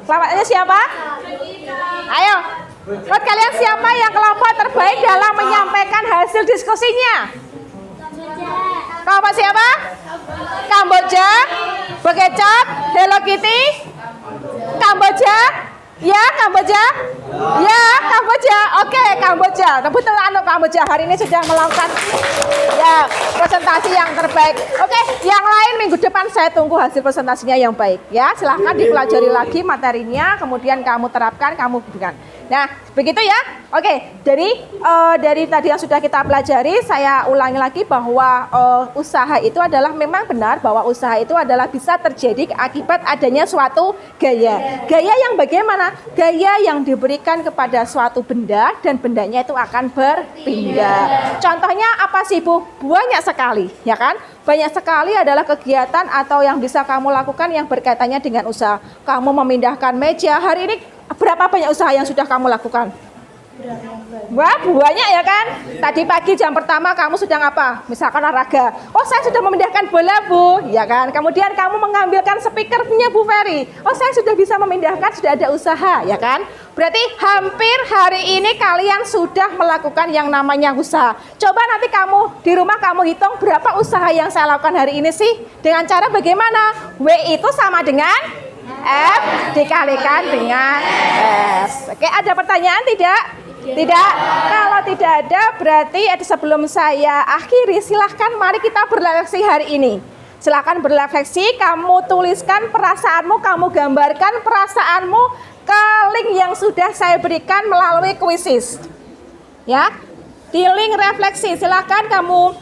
kelompoknya siapa? Ayo, menurut kalian siapa yang kelompok terbaik dalam menyampaikan hasil diskusinya? Kelompok siapa? Kamboja, Bekecot, Hello Kitty, Kamboja. Ya, Kamboja. Ya, Kamboja. Oke, Kamboja. Betul, Kamboja hari ini sudah melakukan ya presentasi yang terbaik. Oke, yang lain minggu depan saya tunggu hasil presentasinya yang baik. Ya, silahkan dipelajari lagi materinya, kemudian kamu terapkan, kamu berikan. Nah, begitu ya. Oke, dari tadi yang sudah kita pelajari, saya ulangi lagi bahwa usaha itu adalah memang benar bahwa usaha itu adalah bisa terjadi akibat adanya suatu gaya. Gaya yang bagaimana? Gaya yang diberikan kepada suatu benda dan bendanya itu akan berpindah. Contohnya apa sih, Bu? Banyak sekali, ya kan? Banyak sekali adalah kegiatan atau yang bisa kamu lakukan yang berkaitannya dengan usaha. Kamu memindahkan meja. Hari ini berapa banyak usaha yang sudah kamu lakukan? Wah, banyak ya kan? Tadi pagi jam pertama kamu sedang apa? Misalkan olahraga. Oh, saya sudah memindahkan bola, Bu. Ya kan? Kemudian kamu mengambilkan speakernya Bu Ferry. Oh, saya sudah bisa memindahkan, sudah ada usaha, ya kan? Berarti hampir hari ini kalian sudah melakukan yang namanya usaha. Coba nanti kamu di rumah kamu hitung berapa usaha yang saya lakukan hari ini sih? Dengan cara bagaimana? W itu sama dengan F dikalikan dengan S. Oke, ada pertanyaan tidak? Tidak? Kalau tidak ada, berarti sebelum saya akhiri, silahkan mari kita berrefleksi hari ini. Silahkan berrefleksi, kamu tuliskan perasaanmu, kamu gambarkan perasaanmu ke link yang sudah saya berikan melalui kuisis. Ya, di link refleksi, silahkan kamu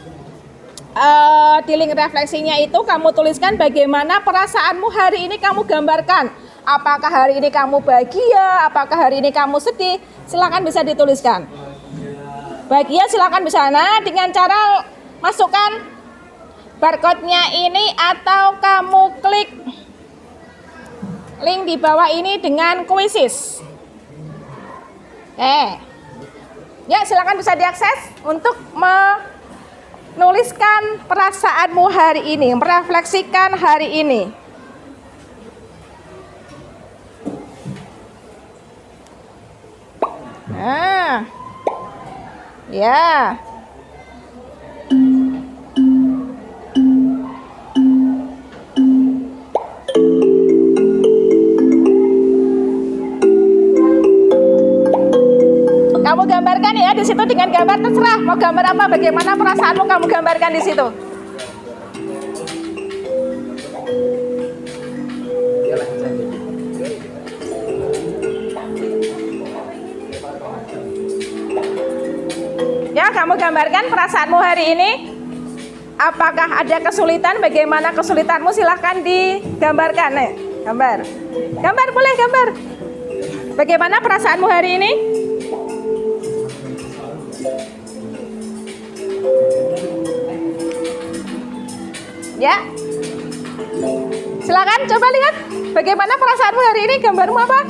di link refleksinya itu kamu tuliskan bagaimana perasaanmu hari ini, kamu gambarkan. Apakah hari ini kamu bahagia, apakah hari ini kamu sedih, silakan bisa dituliskan. Bahagia silakan bisa, nah dengan cara masukkan barcode-nya ini atau kamu klik link di bawah ini dengan kuisis. Ya silakan bisa diakses untuk menuliskan perasaanmu hari ini, merefleksikan hari ini. Nah, ya. Kamu gambarkan ya di situ dengan gambar, terserah mau gambar apa, bagaimana perasaanmu kamu gambarkan di situ. Ya, kamu gambarkan perasaanmu hari ini. Apakah ada kesulitan? Bagaimana kesulitanmu? Silahkan digambarkan. Gambar. Gambar, boleh gambar. Bagaimana perasaanmu hari ini? Ya. Silakan coba lihat. Bagaimana perasaanmu hari ini? Gambarmu apa?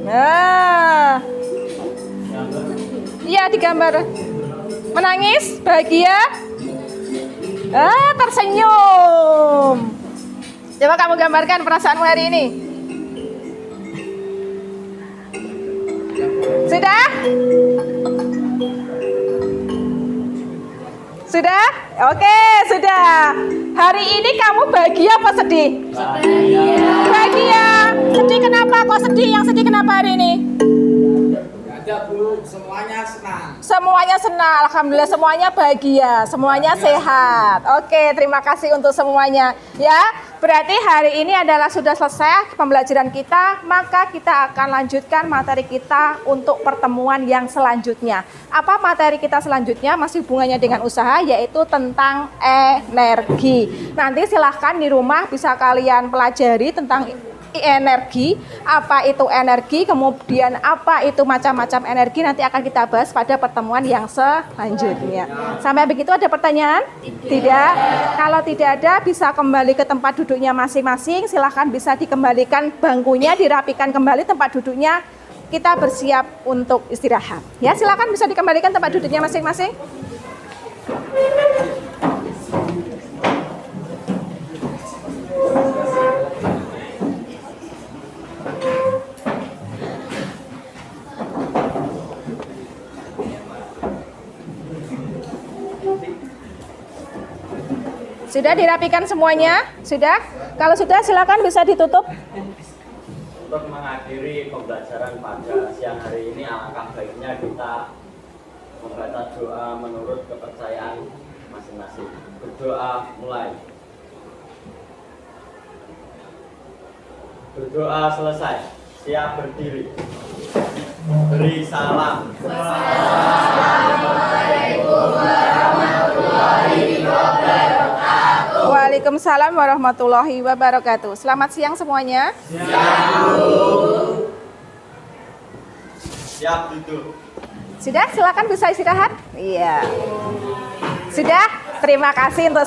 Nah. Iya, digambar. Menangis, bahagia, tersenyum. Coba kamu gambarkan perasaanmu hari ini. Sudah? Sudah? Oke, sudah. Hari ini kamu bahagia apa sedih? Bahagia. Sedih kenapa? Kok sedih? Yang sedih kenapa hari ini? Bu, semuanya senang. Semuanya senang, alhamdulillah semuanya bahagia, semuanya sehat. Oke, terima kasih untuk semuanya. Ya, berarti hari ini adalah sudah selesai pembelajaran kita, maka kita akan lanjutkan materi kita untuk pertemuan yang selanjutnya. Apa materi kita selanjutnya? Masih hubungannya dengan usaha, yaitu tentang energi. Nanti silahkan di rumah bisa kalian pelajari tentang energi, apa itu energi, kemudian apa itu macam-macam energi, nanti akan kita bahas pada pertemuan yang selanjutnya. Sampai begitu ada pertanyaan? Tidak? Kalau tidak ada, bisa kembali ke tempat duduknya masing-masing. Silahkan bisa dikembalikan bangkunya, dirapikan kembali tempat duduknya. Kita bersiap untuk istirahat. Ya, silahkan bisa dikembalikan tempat duduknya masing-masing. Sudah dirapikan semuanya? Sudah? Kalau sudah silakan bisa ditutup. Untuk mengakhiri pembelajaran pada siang hari ini, alangkah baiknya kita membaca doa menurut kepercayaan masing-masing. Berdoa mulai. Berdoa selesai. Siap berdiri. Beri salam. Waalaikumsalam warahmatullahi wabarakatuh. Selamat siang semuanya. Siap duduk. Sudah, silakan bisa istirahat. Iya. Sudah, terima kasih untuk